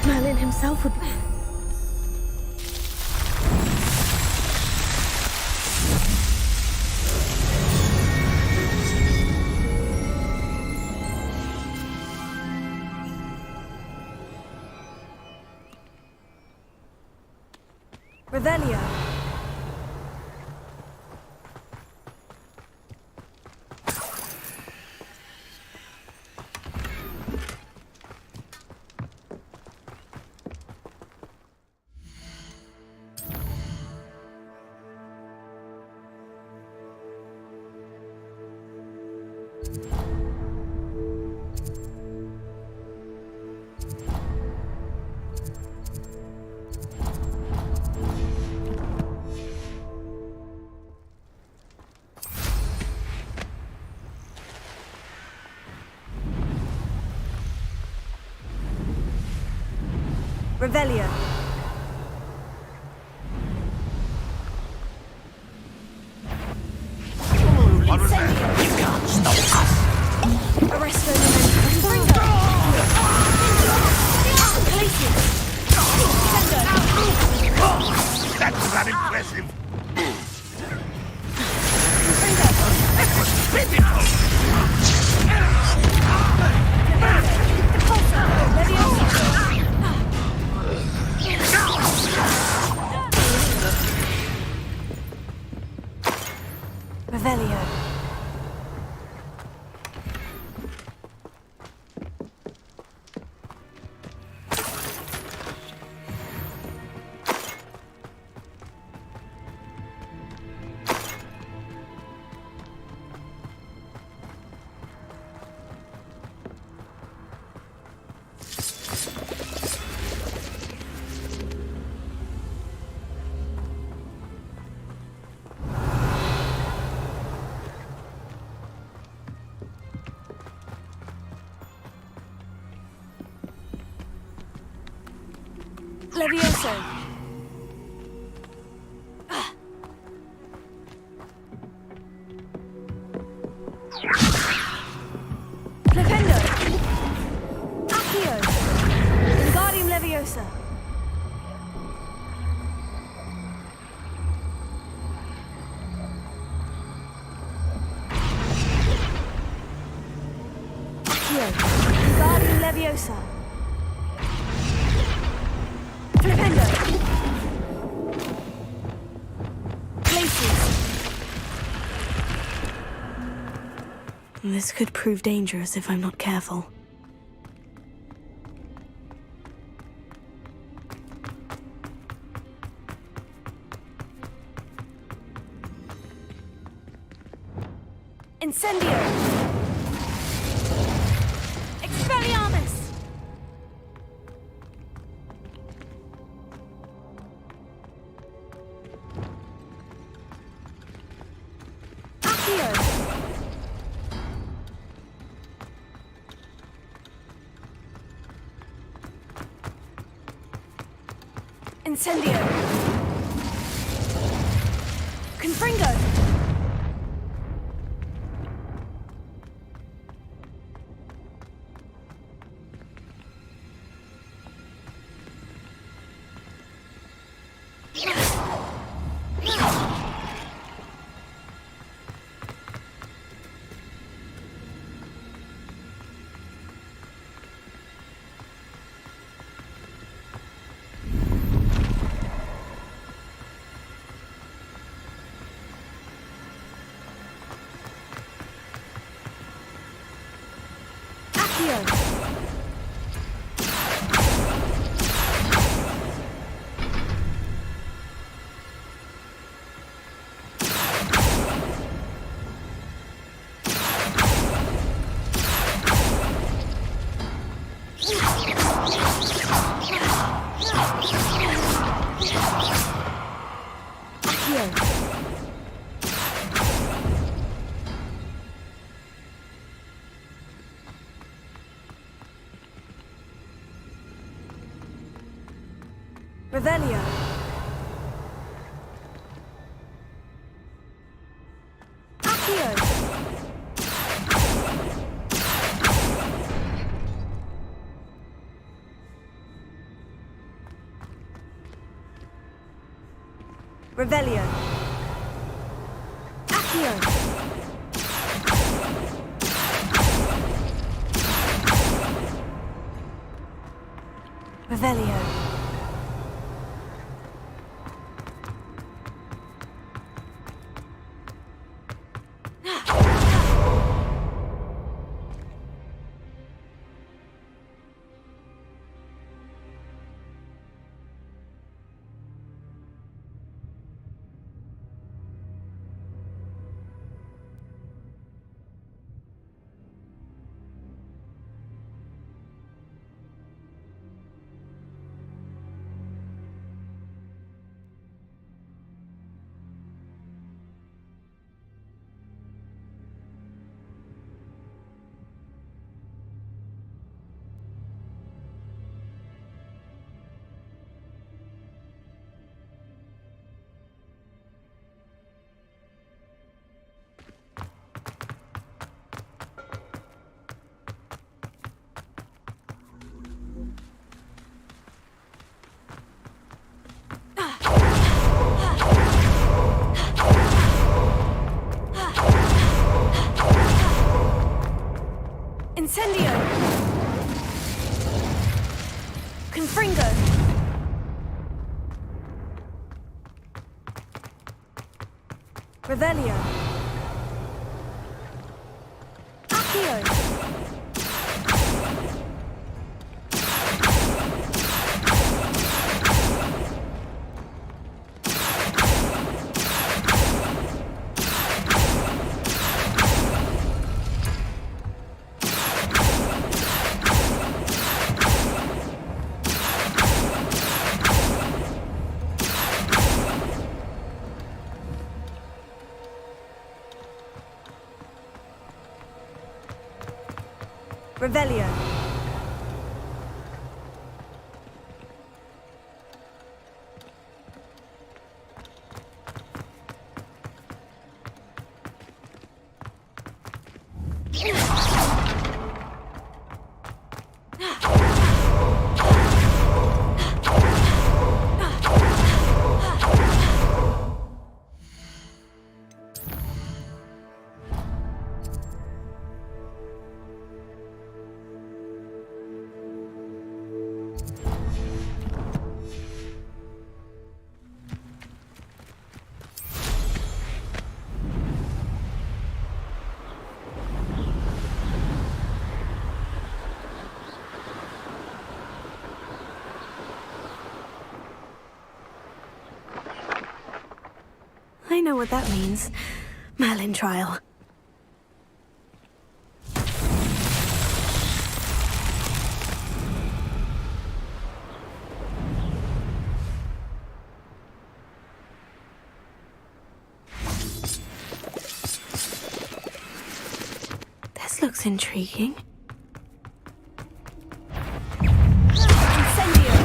Merlin himself would... Revelio. Revelio. You can't stop us! Arresto Memento. That was unimpressive. That was pitiful! Revelio. Levioso. Flipendo. Accio. Wingardium Leviosa. Accio. Wingardium Leviosa. Flipendo. Glacius. This could prove dangerous if I'm not careful. Incendio! Expelliarmus! Accio! Incendio! Confringo! Accio! Revelio. Accio. Revelio. Accio. Revelio. Incendio! Confringo! Revelio! Accio! Revelio. I know what that means. Merlin trial. This looks intriguing. Incendio!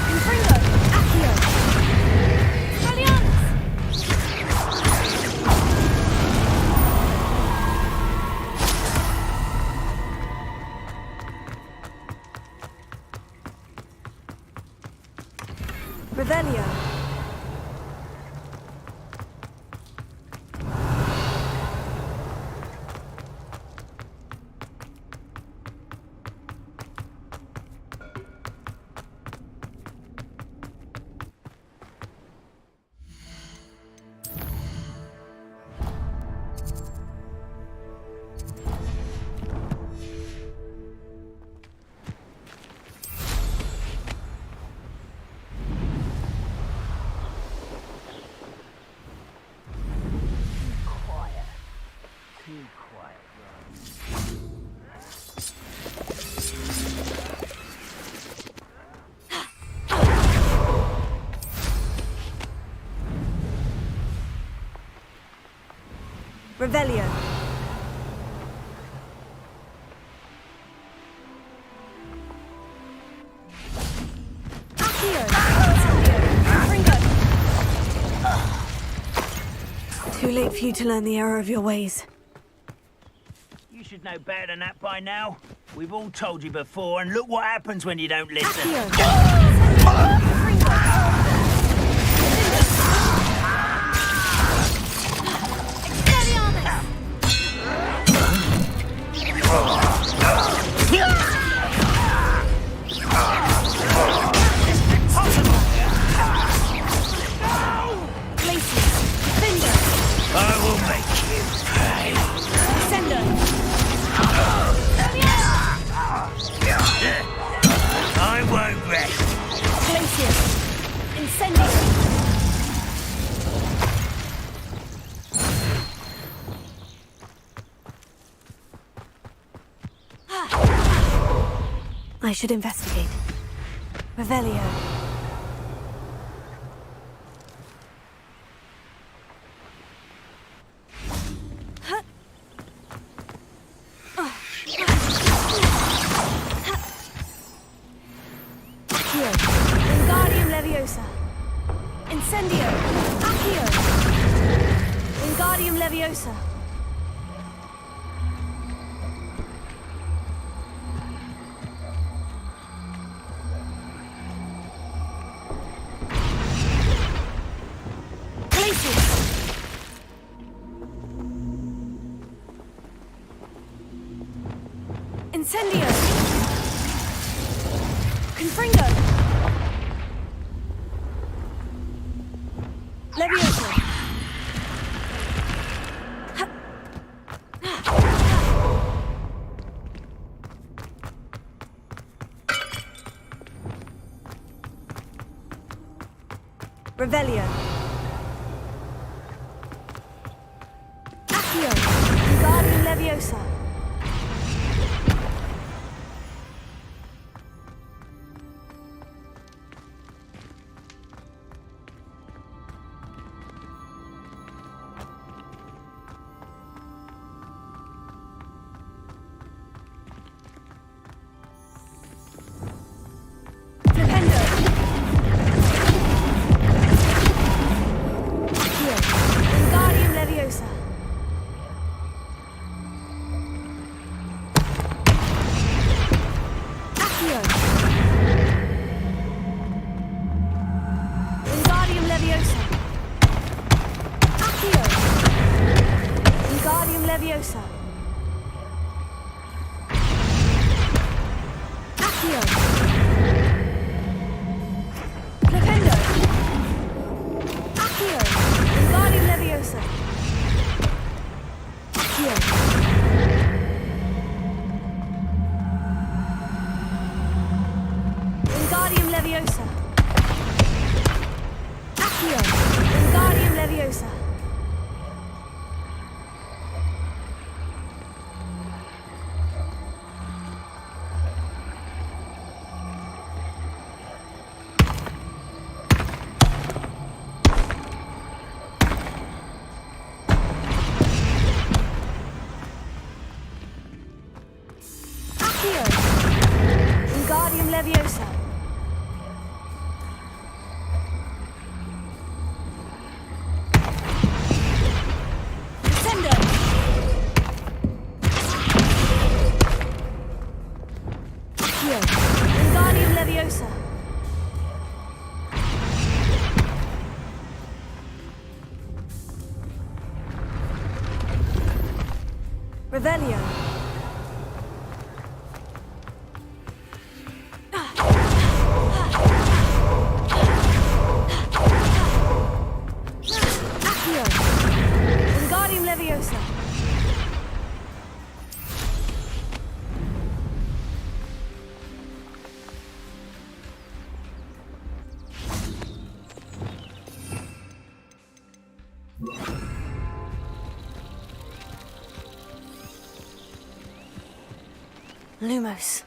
Confringo! Accio! Expelliarmus! Revelio! Revelio. Accio. Confringo. Too late for you to learn the error of your ways. You should know better than that by now. We've all told you before, and look what happens when you don't listen. Accio. I will make you pay. I won't rest. I should investigate. Revelio. Wingardium Leviosa. Incendio. Accio. Wingardium Leviosa. Incendio! Confringo! Leviosa! Revelio! Accio! Wingardium Leviosa! Wingardium Leviosa. Leviosa. Accio. Flipendo. Accio. Wingardium Leviosa. Accio. Wingardium Leviosa. Accio. Wingardium Leviosa. Accio. Wingardium Leviosa. Descendo. Accio. Wingardium Leviosa. Revelio. Accio. Wingardium Leviosa. Lumos.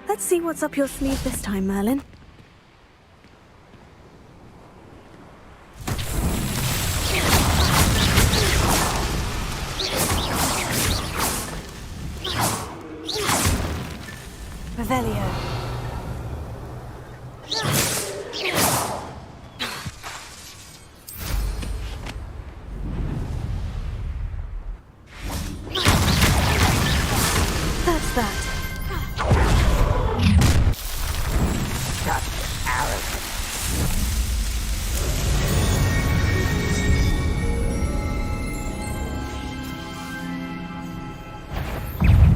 Let's see what's up your sleeve this time, Merlin. Revelio. That's that.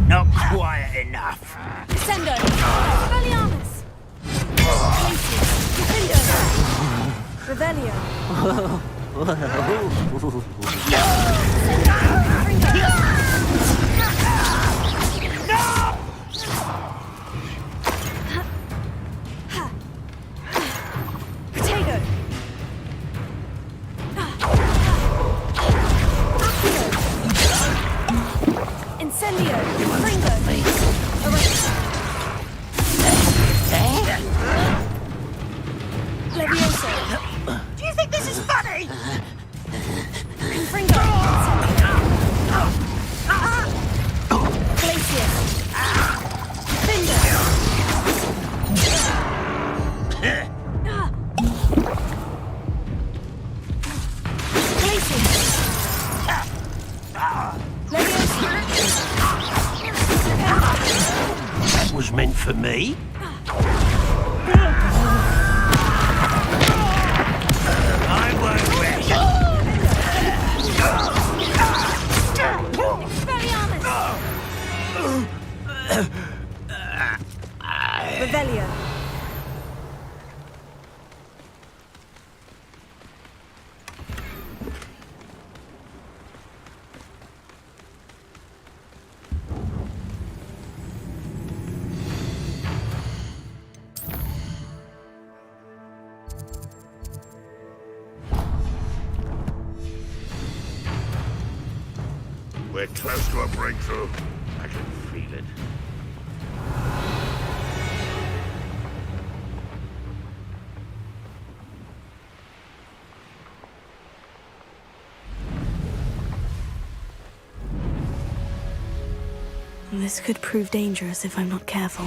Not quiet enough. Descendo. Expelliarmus. Defendo. Revelio. Potato. Incendio. Fringo. Levioso. Do you think this is funny? Confringo. Glacius. Finder. Glacius. That was meant for me. I won't rest. Revelio. We're close to a breakthrough. I can feel it. This could prove dangerous if I'm not careful.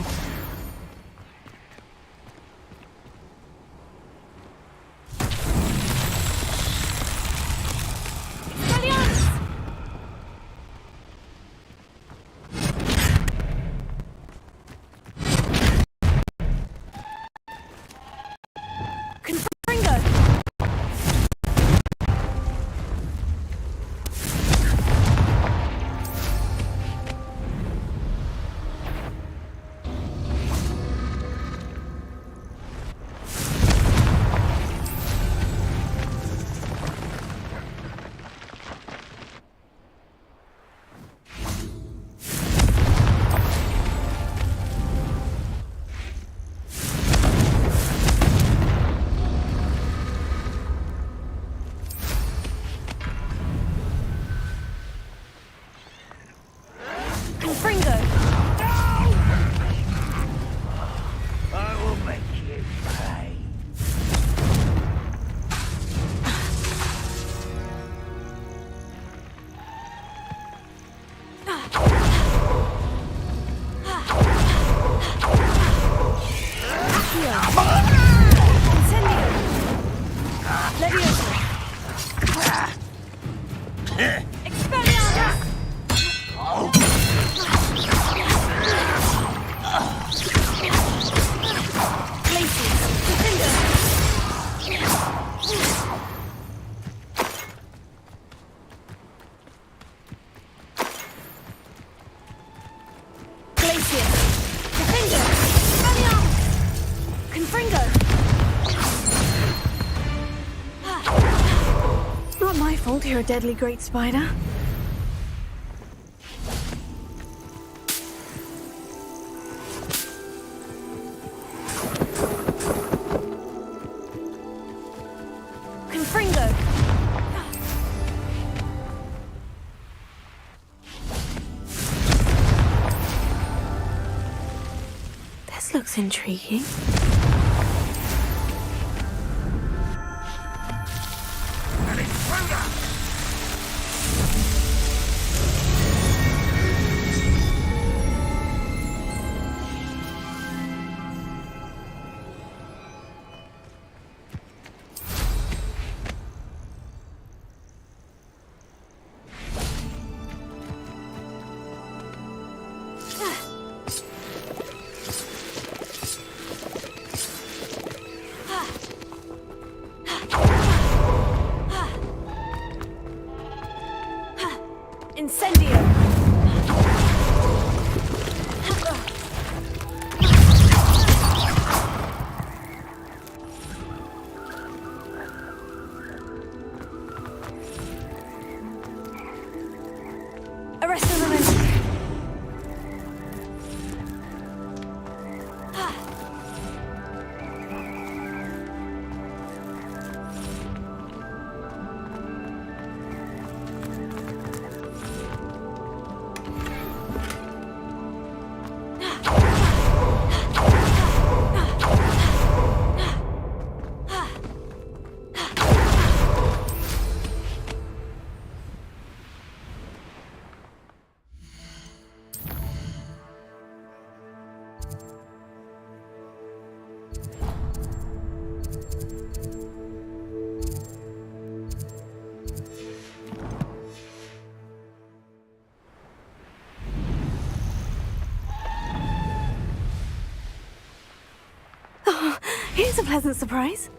I will make you pay. Not my fault you're a deadly great spider. This looks intriguing. Here's a pleasant surprise.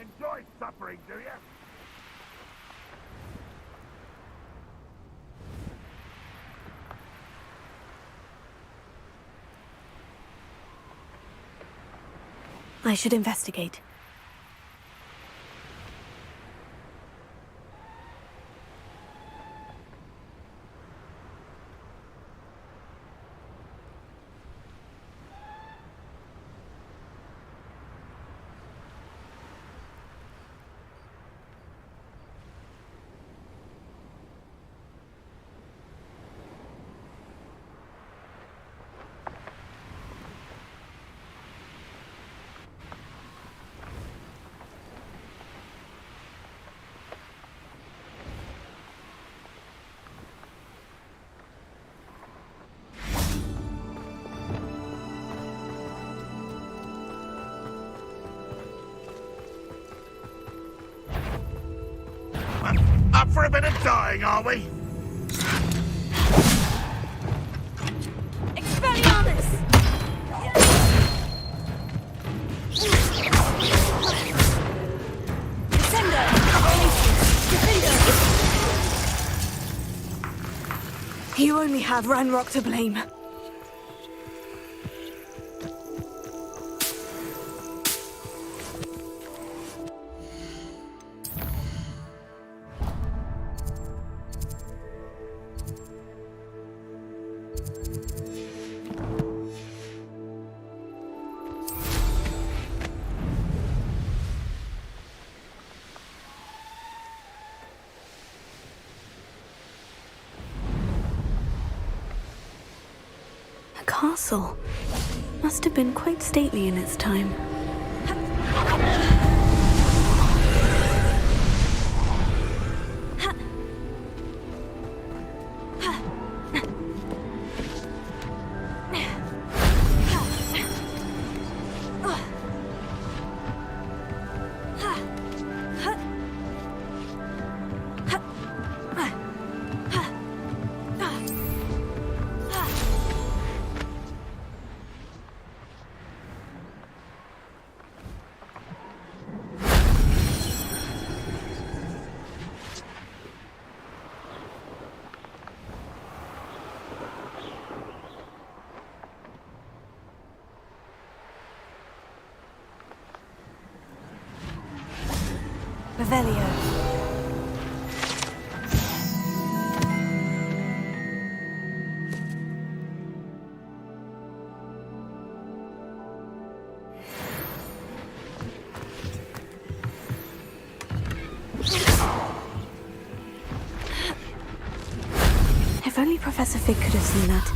Enjoy suffering, do you? I should investigate. Up for a bit of dying, are we? Expelliarmus! Descendo! Defendo! You only have Ranrock to blame. A castle. Must have been quite stately in its time. Revelio. If only Professor Fig could have seen that.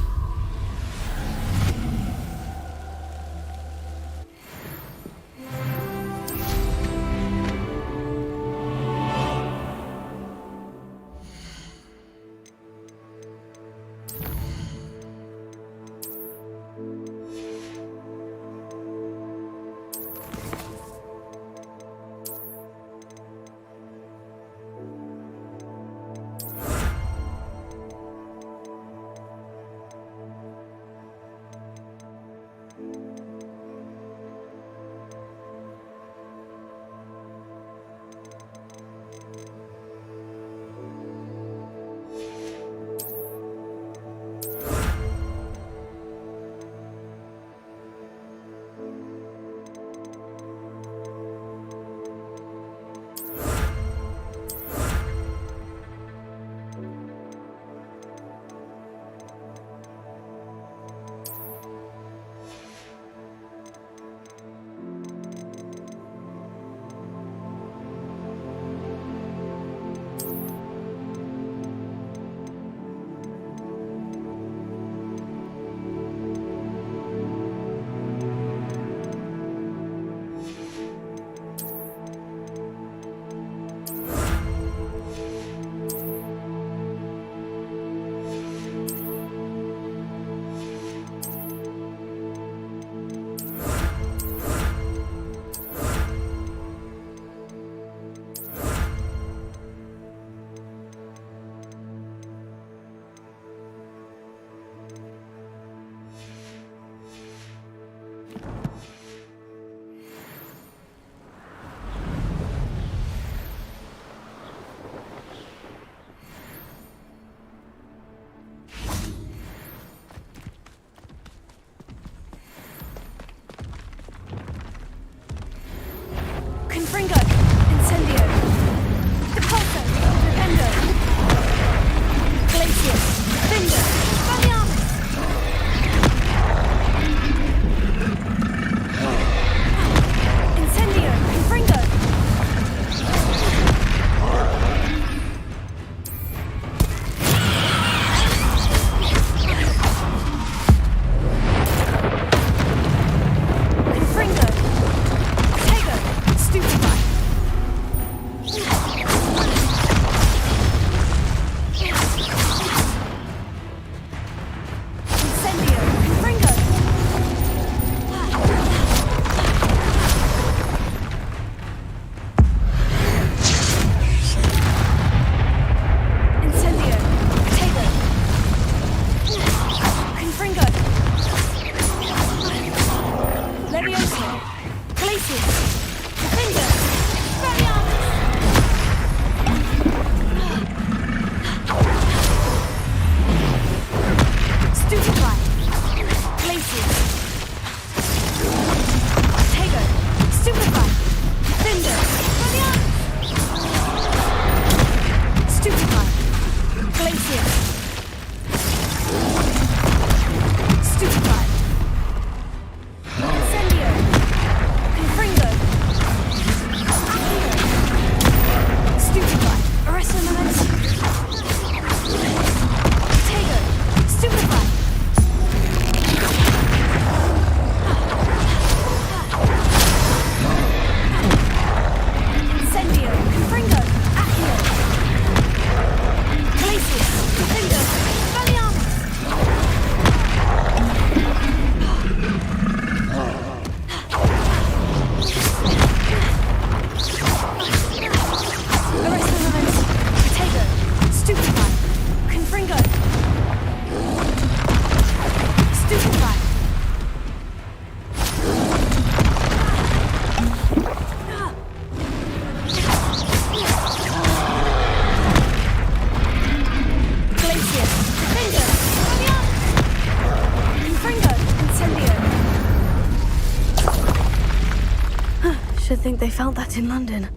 think they felt that in London.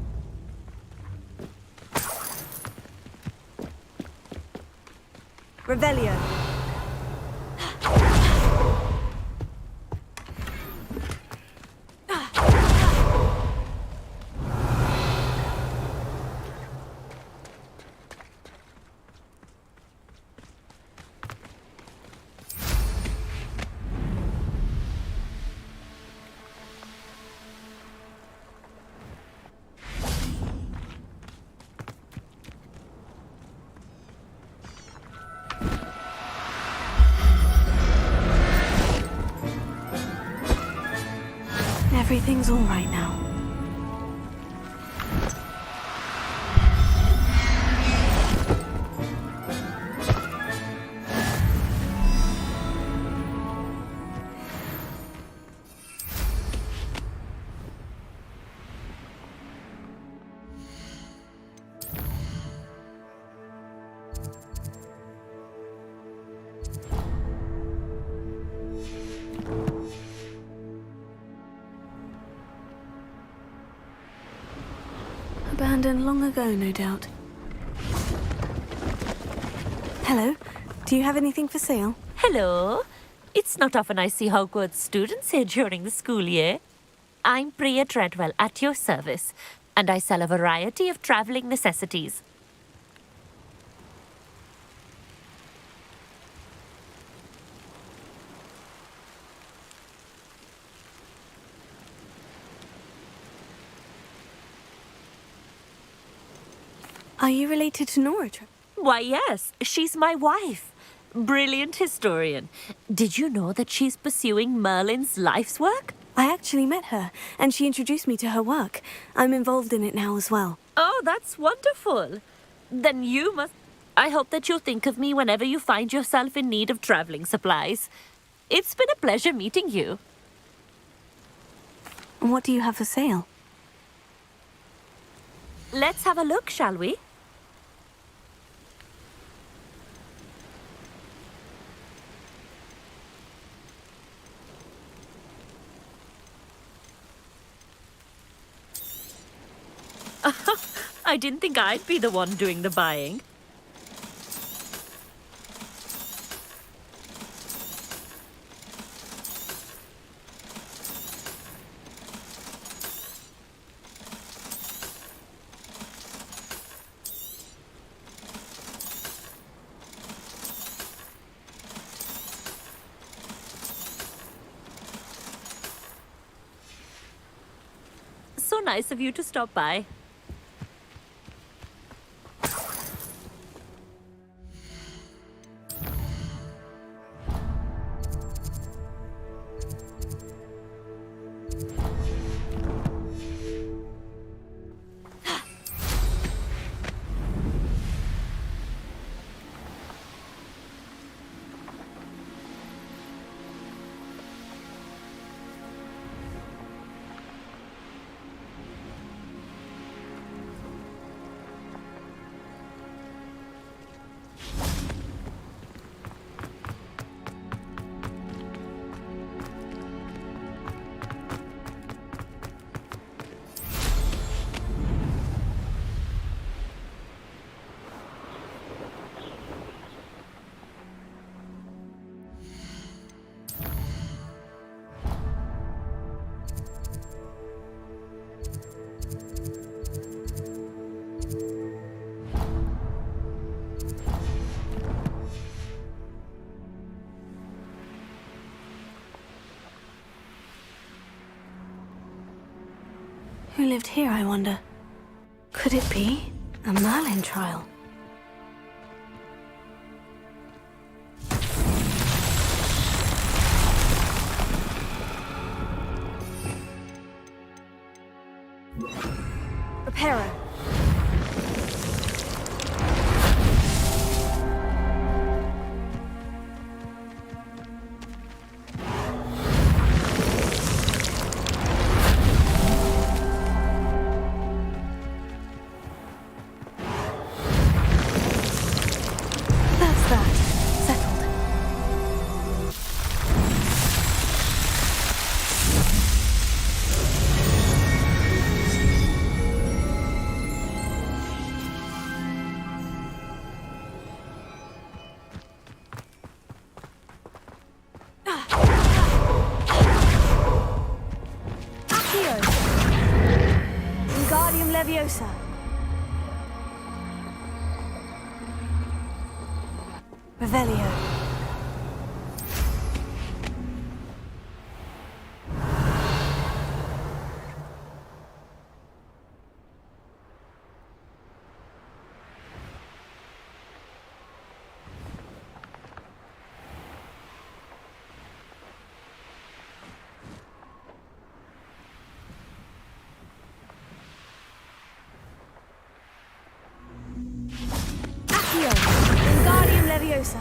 Revelio. Everything's all right now. Abandoned long ago, no doubt. Hello. Do you have anything for sale? Hello. It's not often I see Hogwarts students here during the school year. I'm Bria Treadwell, at your service, and I sell a variety of travelling necessities. Are you related to Nora? Why, yes, she's my wife. Brilliant historian. Did you know that she's pursuing Merlin's life's work? I actually met her, and she introduced me to her work. I'm involved in it now as well. Oh, that's wonderful. Then you must... I hope that you'll think of me whenever you find yourself in need of travelling supplies. It's been a pleasure meeting you. And what do you have for sale? Let's have a look, shall we? I didn't think I'd be the one doing the buying. So nice of you to stop by. Who lived here, I wonder? Could it be a Merlin trial? Reparo. That's that. Settled. Leviosa. Revelio. Accio. Wingardium Leviosa.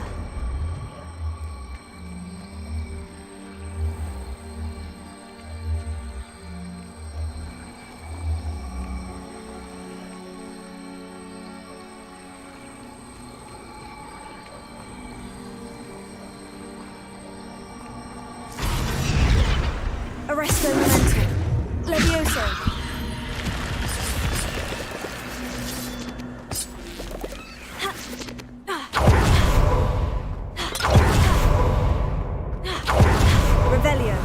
Arresto Momentum. Levioso. Revelio.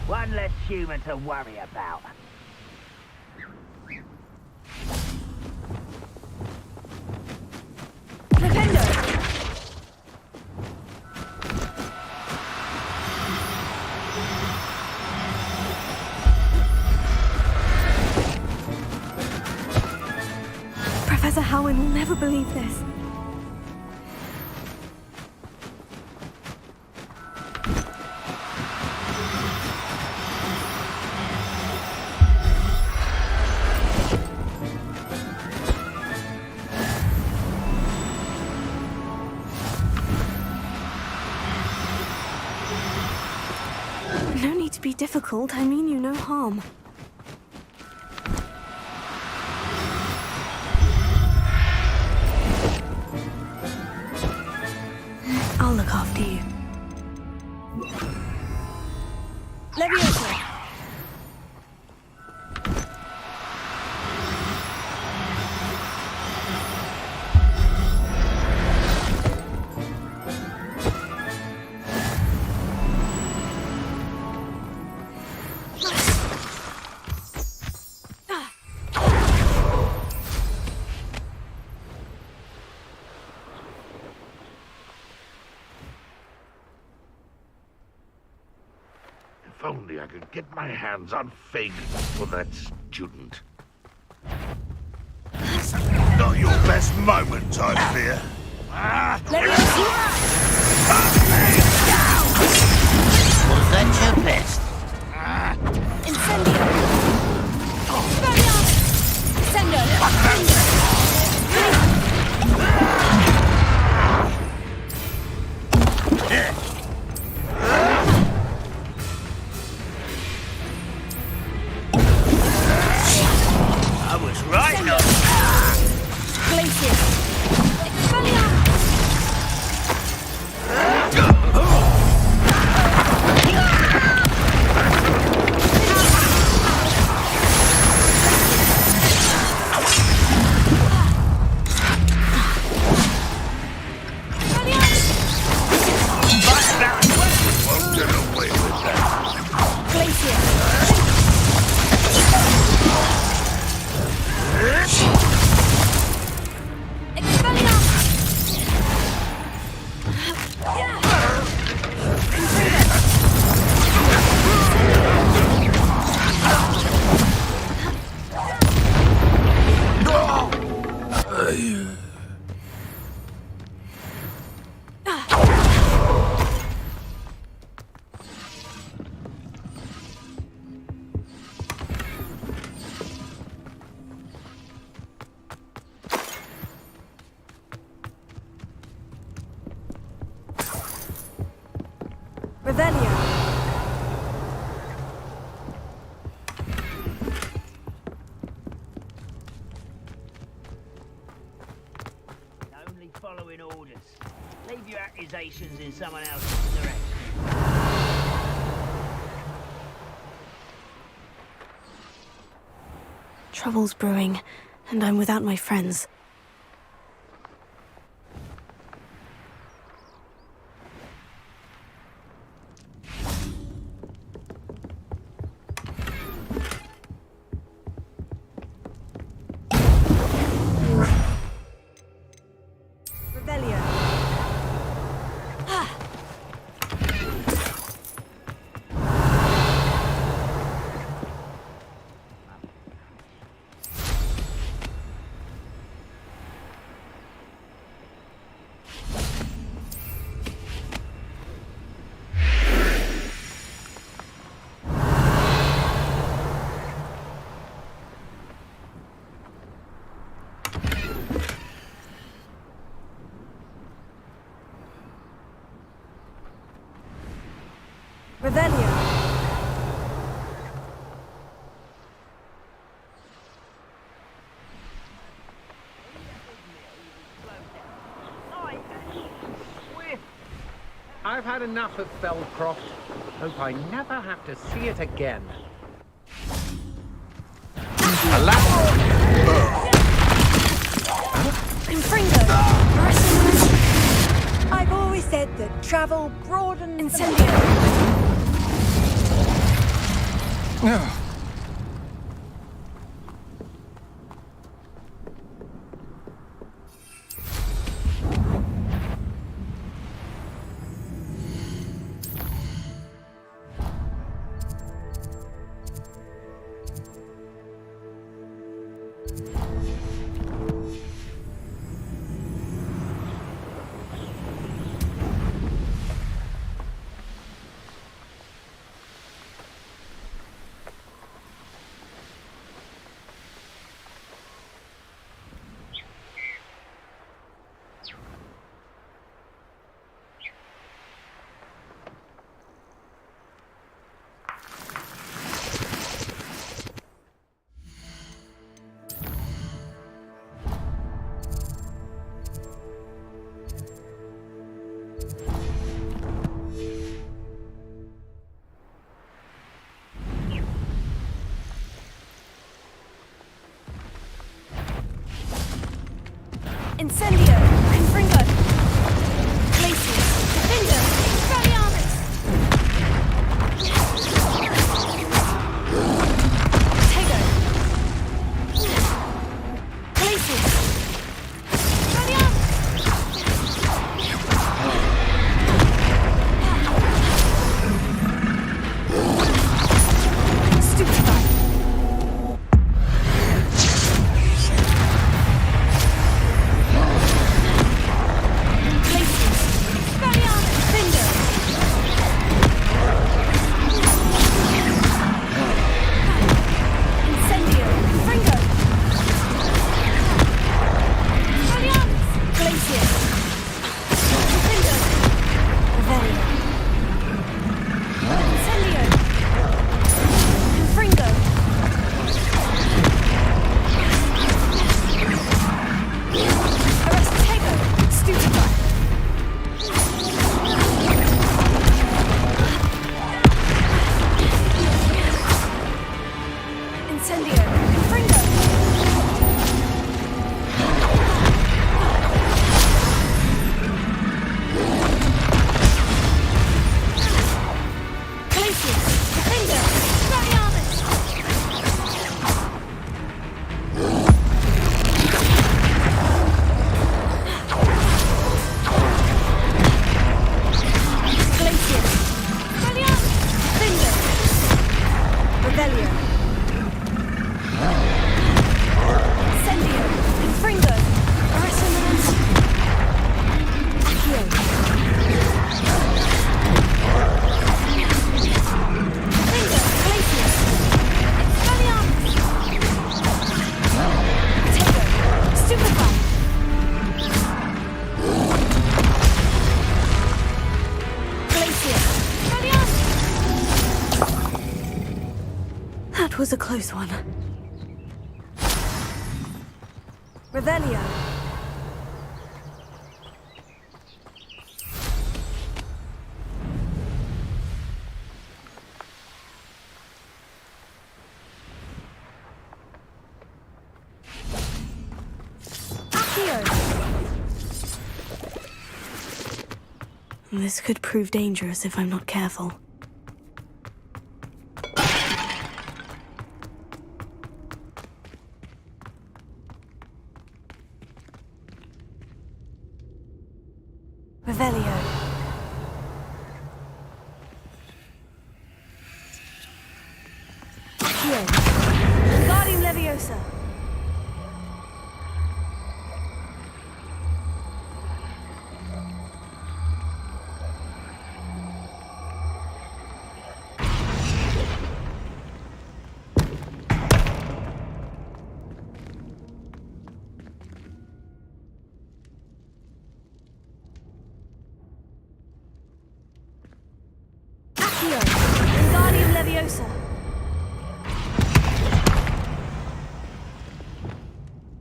One less human to worry about. Defendo. Professor Howin will never believe this. No need to be difficult. I mean you no harm. I'll look after you. Leviosa. If only I could get my hands on Fig for that student. Not your best moment, I fear. Was that your best? Incendio. Sendo. I was right. Glacier. Expelliarmus. Revelio. Only following orders. Leave your accusations in someone else's direction. Trouble's brewing, and I'm without my friends. Revelio. Revelio. I've had enough of Feldcroft. Hope I never have to see it again. Confringo. I've always said that travel broadens... Incendio. Incendio! Confringo! Glacius! Defender! Expelliarmus! Tego! Glacius! Expelliarmus! Stupefy! Glacius! That was a close one. Revelio. This could prove dangerous if I'm not careful. Revelio. Accio. Wingardium Leviosa. Wingardium Leviosa.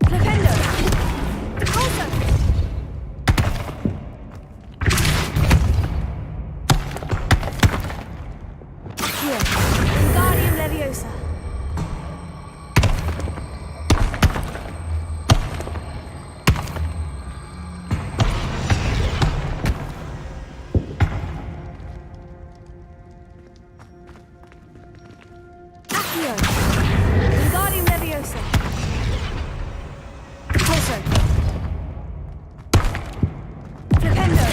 Flipendo. Repulsor. Accio. Wingardium Leviosa. Wingardium Leviosa. Repulsor. Flipendo.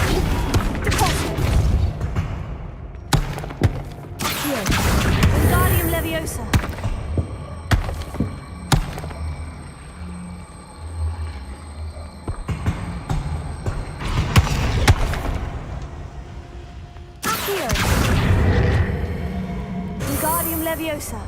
Repulsor. Accio. Wingardium Leviosa. Accio. Wingardium Leviosa.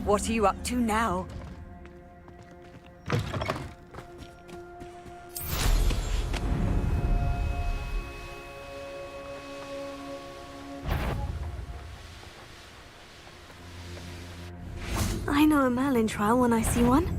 What are you up to now? I know a Merlin trial when I see one.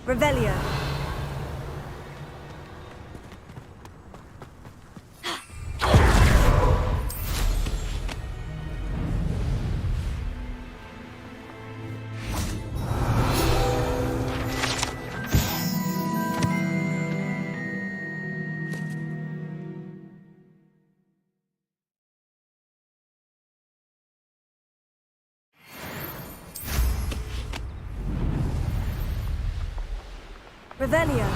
Revelio. Revelio.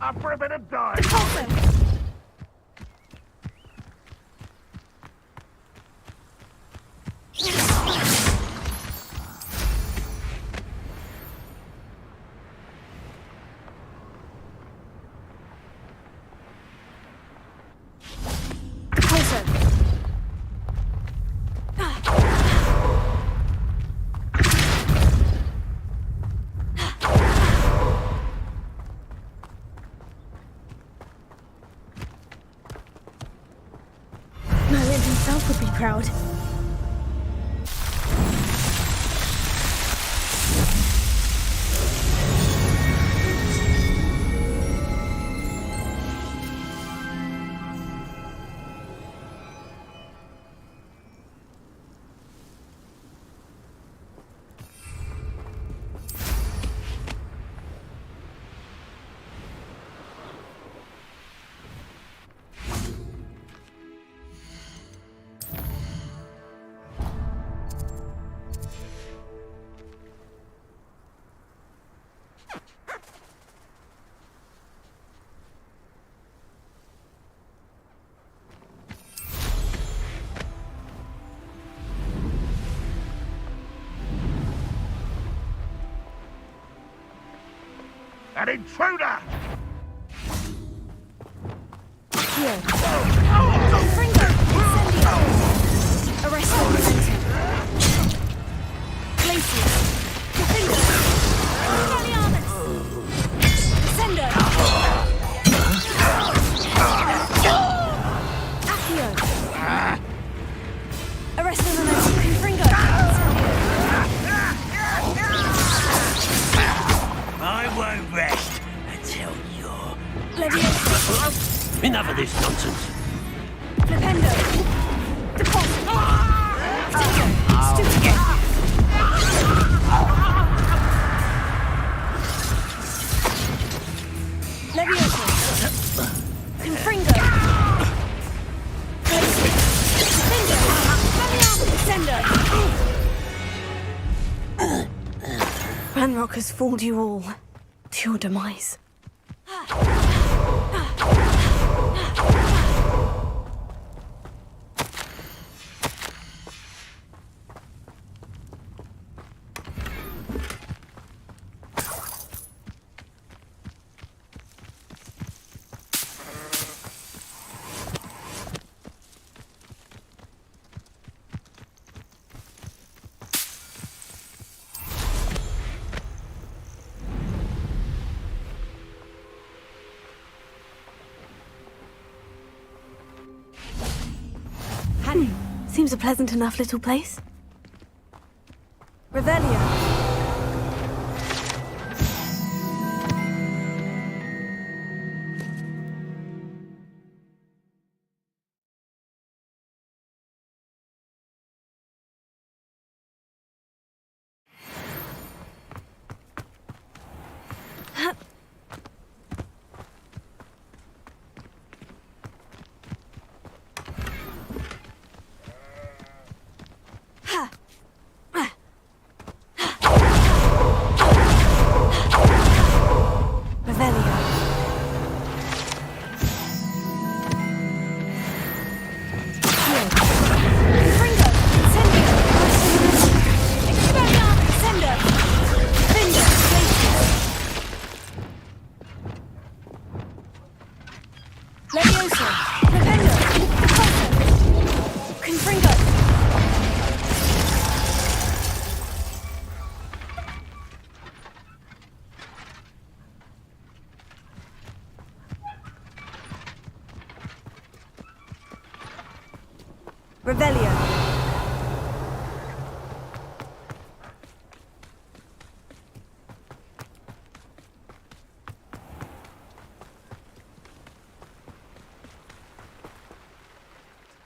Up for a bit of dive. Merlin himself would be proud. An intruder! Here. Fringo! Incendio! Arrest the momentum. Glacius! Fringo! Galliarmus! Ascendo! Accio! Arrest the momentum. Fringo! I won't rest until you're... Leviosa! Enough of this nonsense. Flipendo! Deposit! Stingo! Stupid! Leviosa! Confringo! Sendo! Sendo! Ranrock has fooled you all to your demise. Seems a pleasant enough little place. Revelio. Revelio.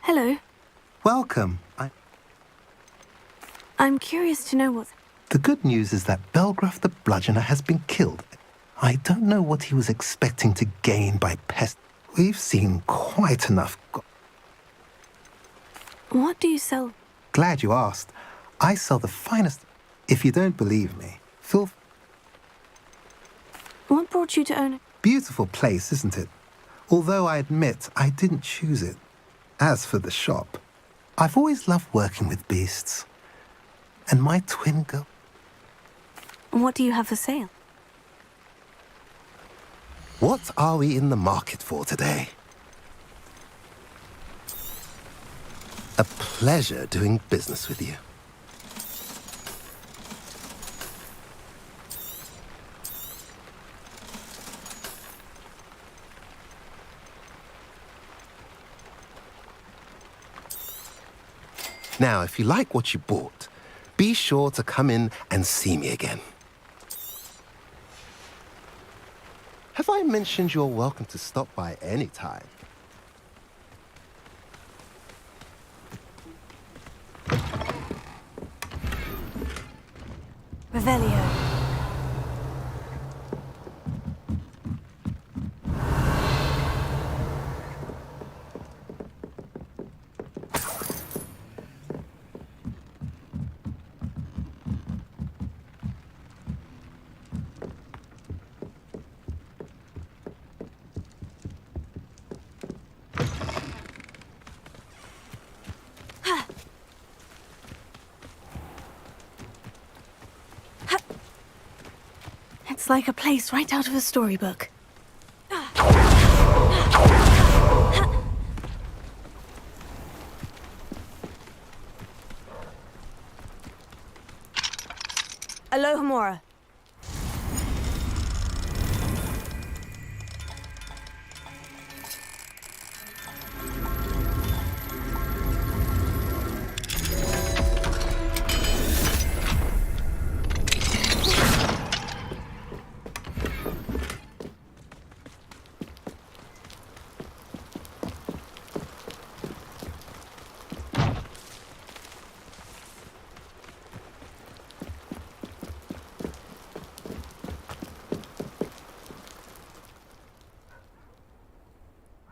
Hello. Welcome. I'm curious to know what... The good news is that Belgraf the Bludgeoner has been killed. I don't know what he was expecting to gain by pest. We've seen quite enough. What do you sell? Glad you asked. I sell the finest. If you don't believe me, feel... What brought you to own it? Beautiful place, isn't it? Although I admit I didn't choose it. As for the shop, I've always loved working with beasts. And my twin girl... What do you have for sale? What are we in the market for today? A pleasure doing business with you. Now, if you like what you bought, be sure to come in and see me again. Have I mentioned you're welcome to stop by any time? Revelio. It's like a place right out of a storybook. Alohomora.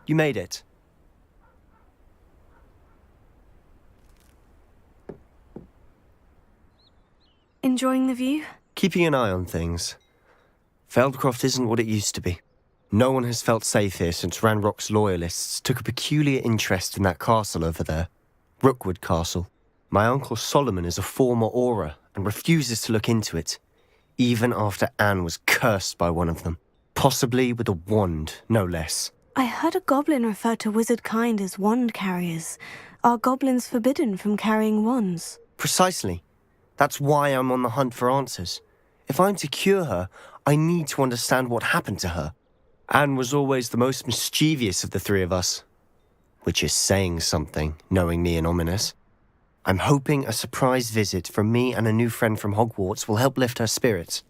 You made it. Enjoying the view? Keeping an eye on things. Feldcroft isn't what it used to be. No one has felt safe here since Ranrock's loyalists took a peculiar interest in that castle over there. Rookwood Castle. My uncle Solomon is a former Auror and refuses to look into it, even after Anne was cursed by one of them. Possibly with a wand, no less. I heard a goblin refer to wizard kind as wand carriers. Are goblins forbidden from carrying wands? Precisely. That's why I'm on the hunt for answers. If I'm to cure her, I need to understand what happened to her. Anne was always the most mischievous of the three of us. Which is saying something, knowing me and Ominous. I'm hoping a surprise visit from me and a new friend from Hogwarts will help lift her spirits.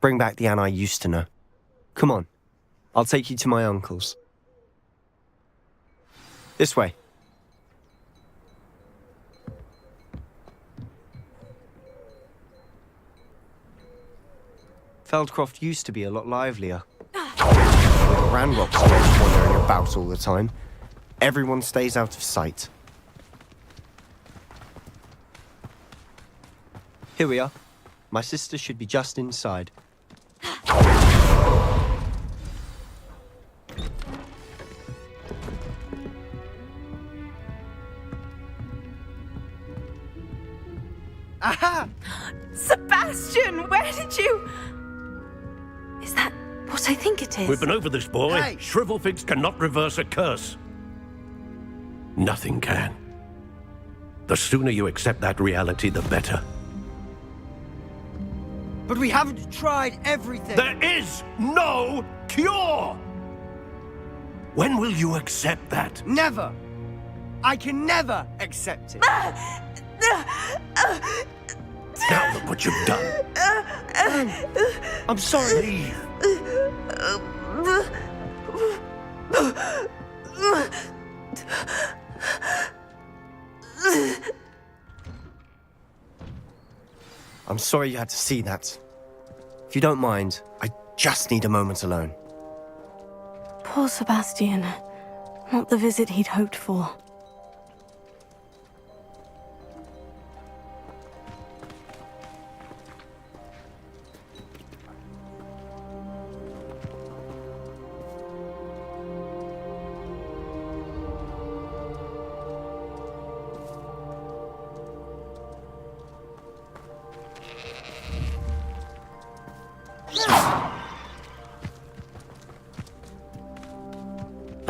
Bring back the Anne I used to know. Come on. I'll take you to my uncle's. This way. Feldcroft used to be a lot livelier. With Ranrock's dogs wandering about all the time. Everyone stays out of sight. Here we are. My sister should be just inside. Aha! Sebastian, where did you... Is that what I think it is? We've been over this, boy. Hey! Shrivelfigs cannot reverse a curse. Nothing can. The sooner you accept that reality, the better. But we haven't tried everything. There is no cure! When will you accept that? Never. I can never accept it. Now look what you've done. I'm sorry. Leave. I'm sorry you had to see that. If you don't mind, I just need a moment alone. Poor Sebastian. Not the visit he'd hoped for.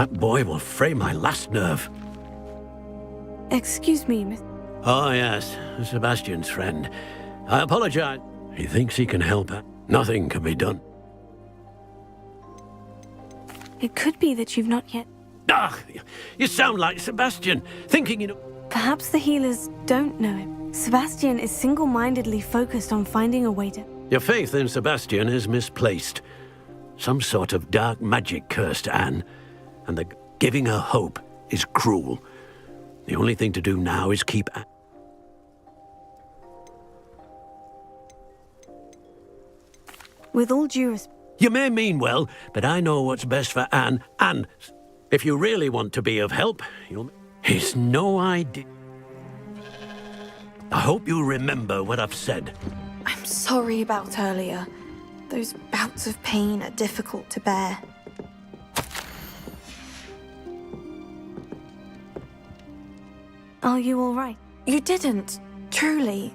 That boy will fray my last nerve. Excuse me, Miss... Oh, yes, Sebastian's friend. I apologize. He thinks he can help her. Nothing can be done. It could be that you've not yet... Ah, you sound like Sebastian, thinking you know... Perhaps the healers don't know him. Sebastian is single-mindedly focused on finding a way to... Your faith in Sebastian is misplaced. Some sort of dark magic cursed Anne, and the giving her hope is cruel. The only thing to do now is keep... With all due respect... You may mean well, but I know what's best for Anne, and if you really want to be of help, you'll... It's no idea. I hope you remember what I've said. I'm sorry about earlier. Those bouts of pain are difficult to bear. Are you all right? You didn't, truly.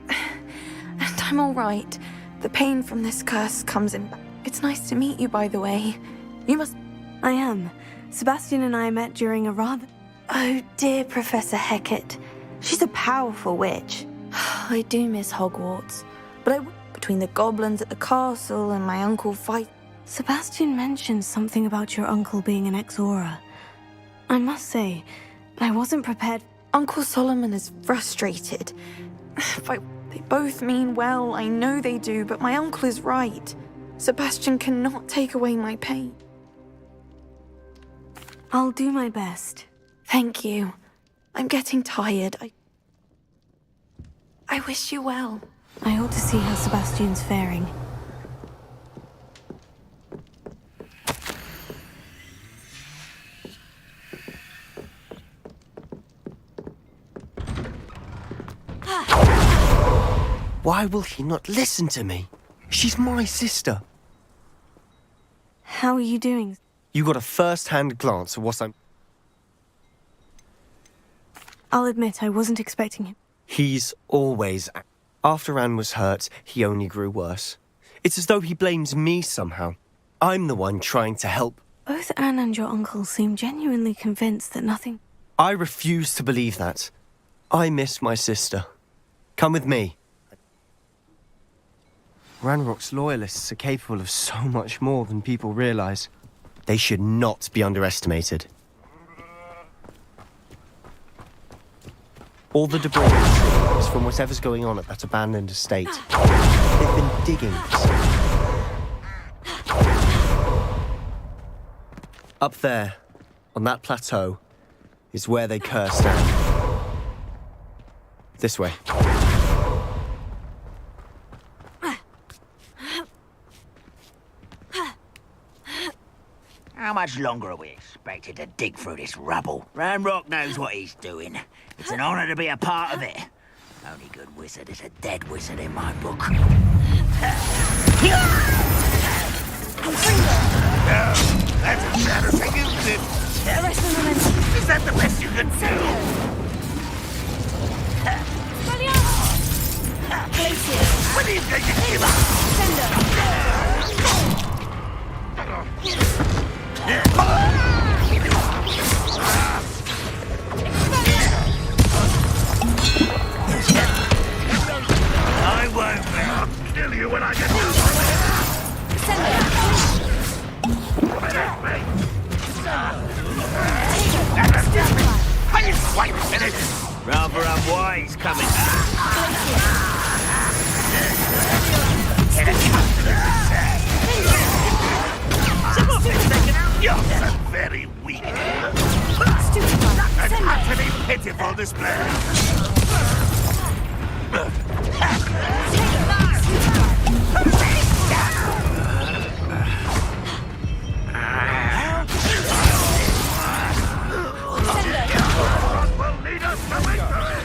And I'm all right. The pain from this curse comes in back. It's nice to meet you, by the way. You must... I am. Sebastian and I met during a rather... Oh, dear Professor Hecat. She's a powerful witch. I do miss Hogwarts. But between the goblins at the castle and my uncle fight... Sebastian mentioned something about your uncle being an ex-Aura. I must say, I wasn't prepared... Uncle Solomon is frustrated. They both mean well, I know they do, but my uncle is right. Sebastian cannot take away my pain. I'll do my best. Thank you. I'm getting tired. I wish you well. I ought to see how Sebastian's faring. Why will he not listen to me? She's my sister. How are you doing? You got a first-hand glance at what I'm... I'll admit I wasn't expecting him. He's always... After Anne was hurt, he only grew worse. It's as though he blames me somehow. I'm the one trying to help. Both Anne and your uncle seem genuinely convinced that nothing... I refuse to believe that. I miss my sister. Come with me. Ranrock's loyalists are capable of so much more than people realize. They should not be underestimated. All the debris is from whatever's going on at that abandoned estate. They've been digging. Up there, on that plateau, is where they cursed Anne. This way. How much longer are we expected to dig through this rubble? Ranrock knows what he's doing. It's an honor to be a part of it. Only good wizard is a dead wizard in my book. That's embarrassing, isn't it? Arrest the momentum. Is that the best you can do? When are you going to give up? I won't kill you when I get you. Rather unwise coming. You're so very weak. An utterly pitiful display. Will lead us to victory.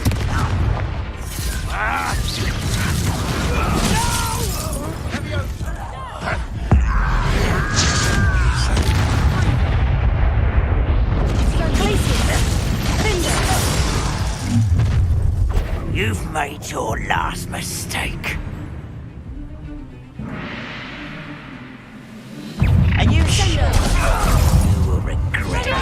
You've made your last mistake. And you will regret it.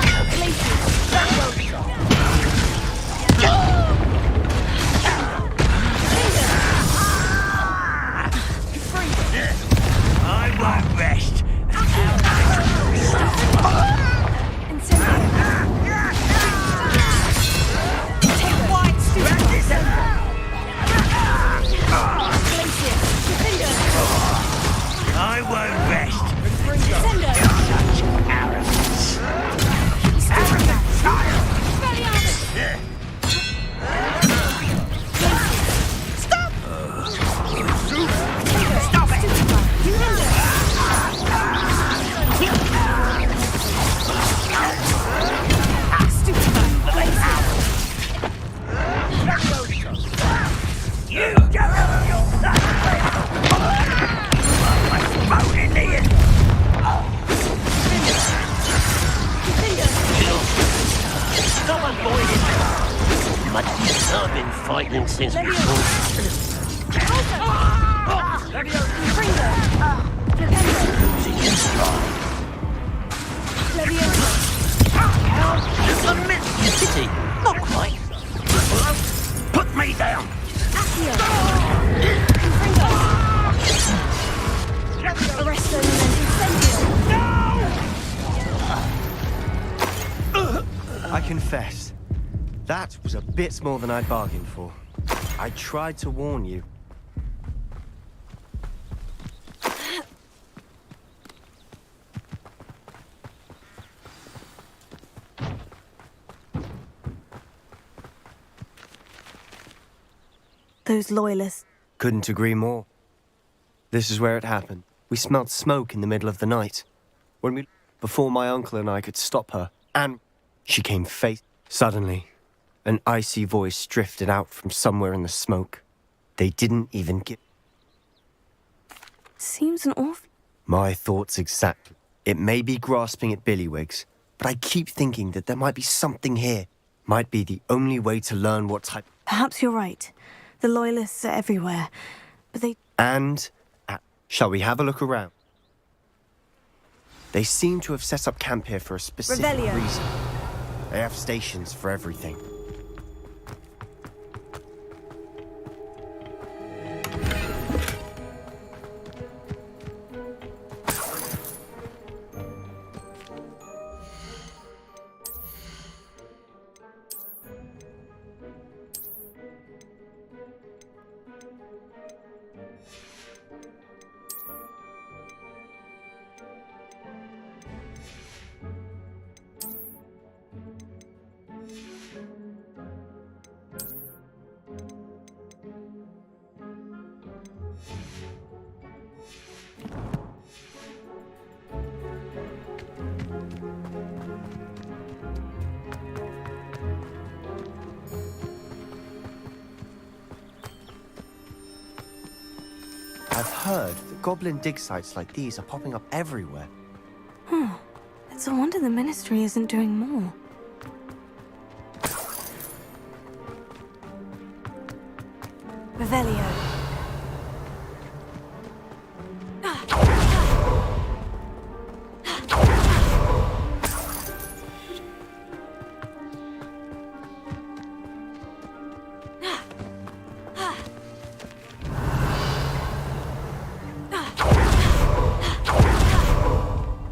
much as I've been fighting since Pity, not quite. Put me down. I confess, that was a bit more than I bargained for. I tried to warn you. Those loyalists. Couldn't agree more. This is where it happened. We smelled smoke in the middle of the night. Before my uncle and I could stop her, and she came face. Suddenly, an icy voice drifted out from somewhere in the smoke. They didn't even get... Seems an awful... My thoughts exactly. It may be grasping at billywhigs, but I keep thinking that there might be something here. Might be the only way to learn what type... Perhaps you're right. The loyalists are everywhere, but they... And... shall we have a look around? They seem to have set up camp here for a specific Revelio. reason. They have stations for everything. I've heard that goblin dig sites like these are popping up everywhere. It's a wonder the Ministry isn't doing more. Revelio.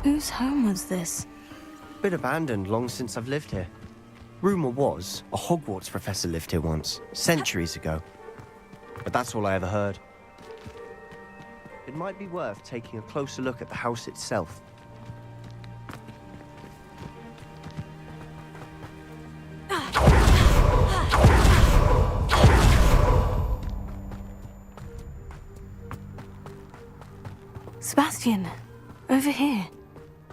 Whose home was this? Been abandoned long since I've lived here. Rumour was a Hogwarts professor lived here once, centuries ago. But that's all I ever heard. It might be worth taking a closer look at the house itself. Sebastian, over here.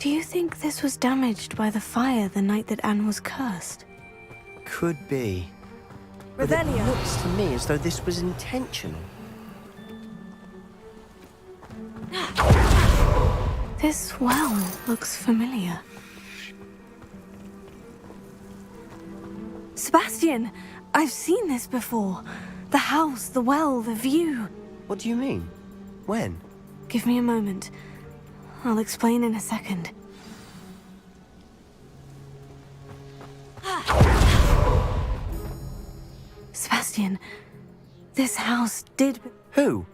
Do you think this was damaged by the fire the night that Anne was cursed? Could be. But it looks to me as though this was intentional. This well looks familiar. Sebastian, I've seen this before. The house, the well, the view. What do you mean? When? Give me a moment. I'll explain in a second. Sebastian, this house did... Who?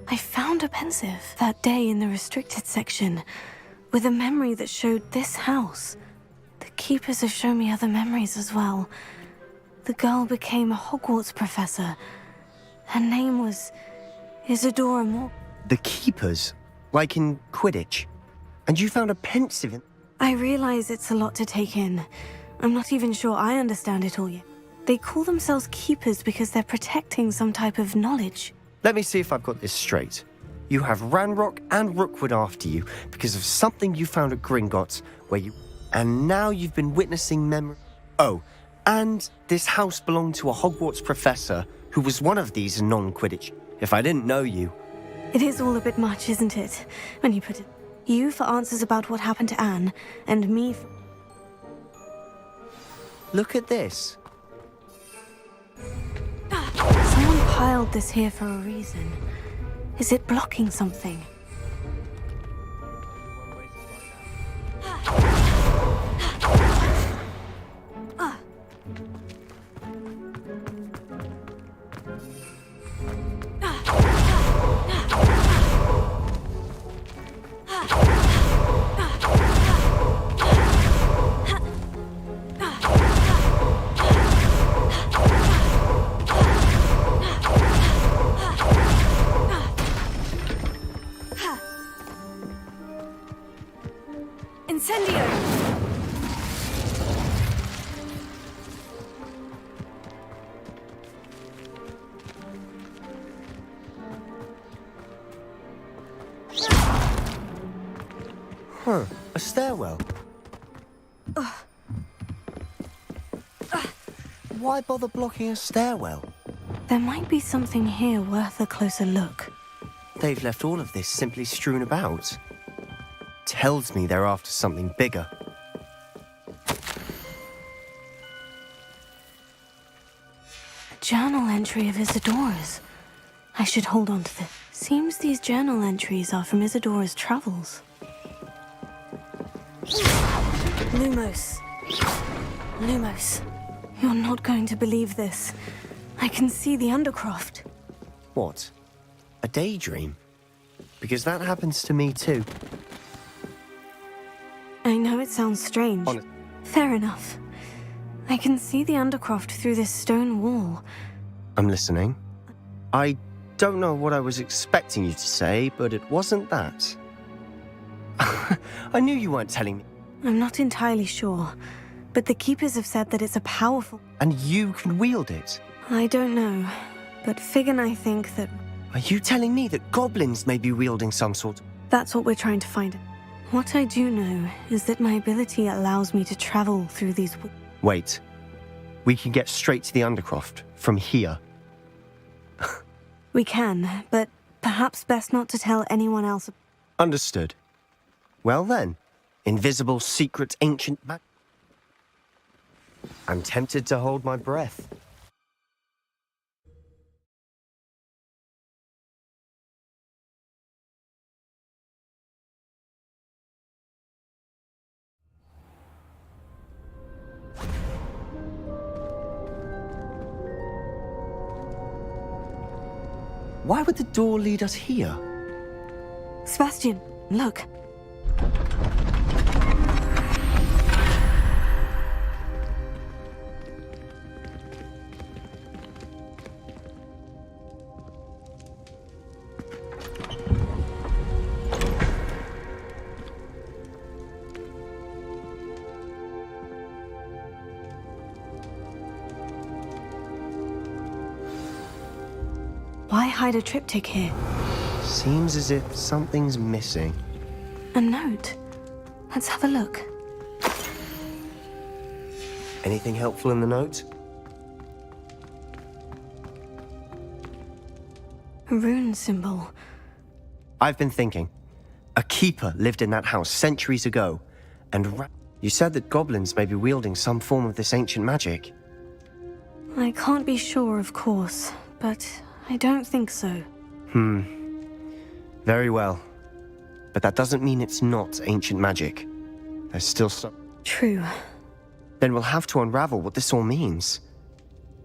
I found a pensive that day in the restricted section, with a memory that showed this house. The keepers have shown me other memories as well. The girl became a Hogwarts professor. Her name was Isadora Moore. The keepers? Like in Quidditch? And you found a pensive in... I realize it's a lot to take in. I'm not even sure I understand it all yet. They call themselves keepers because they're protecting some type of knowledge. Let me see if I've got this straight. You have Ranrock and Rookwood after you because of something you found at Gringotts where you... And now you've been witnessing memory... Oh, and this house belonged to a Hogwarts professor who was one of these non-Quidditch. If I didn't know you... It is all a bit much, isn't it? When you put it... You for answers about what happened to Anne, and me for... Look at this. piled this here for a reason. Is it blocking something? Incendio! Huh, a stairwell. Why bother blocking a stairwell? There might be something here worth a closer look. They've left all of this simply strewn about. Tells me they're after something bigger. A journal entry of Isadora's. I should hold on to this. Seems these journal entries are from Isadora's travels. Lumos. Lumos. You're not going to believe this. I can see the Undercroft. What? A daydream? Because that happens to me too. I know it sounds strange. Fair enough. I can see the Undercroft through this stone wall. I'm listening. I don't know what I was expecting you to say, but it wasn't that. I knew you weren't telling me. I'm not entirely sure, but the Keepers have said that it's a powerful... And you can wield it? I don't know, but Fig and I think that... Are you telling me that goblins may be wielding some sort? That's what we're trying to find. What I do know is that my ability allows me to travel through these... Wait. We can get straight to the Undercroft from here. We can, but perhaps best not to tell anyone else. Understood. Well then, invisible, secret, ancient I'm tempted to hold my breath. Why would the door lead us here? Sebastian, look. Why hide a triptych here? Seems as if something's missing. A note. Let's have a look. Anything helpful in the note? A rune symbol. I've been thinking. A keeper lived in that house centuries ago, and you said that goblins may be wielding some form of this ancient magic. I can't be sure, of course, but I don't think so. Very well. But that doesn't mean it's not ancient magic. There's still some... True. Then we'll have to unravel what this all means.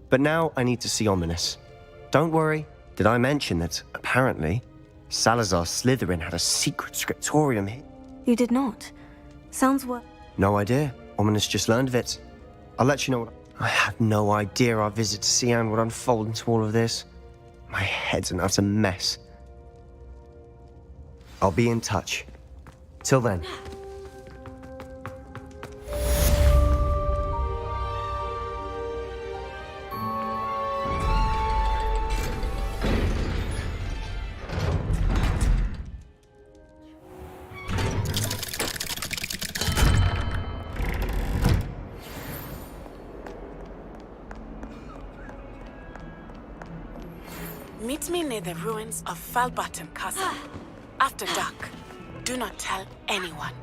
But now I need to see Ominous. Don't worry. Did I mention that, apparently, Salazar Slytherin had a secret scriptorium here? You did not. Sounds what? No idea. Ominous just learned of it. I'll let you know what... I had no idea our visit to Cian would unfold into all of this. My head's an utter mess. I'll be in touch. Till then. Meet me near the ruins of Falbottom Castle. After dark. Do not tell anyone.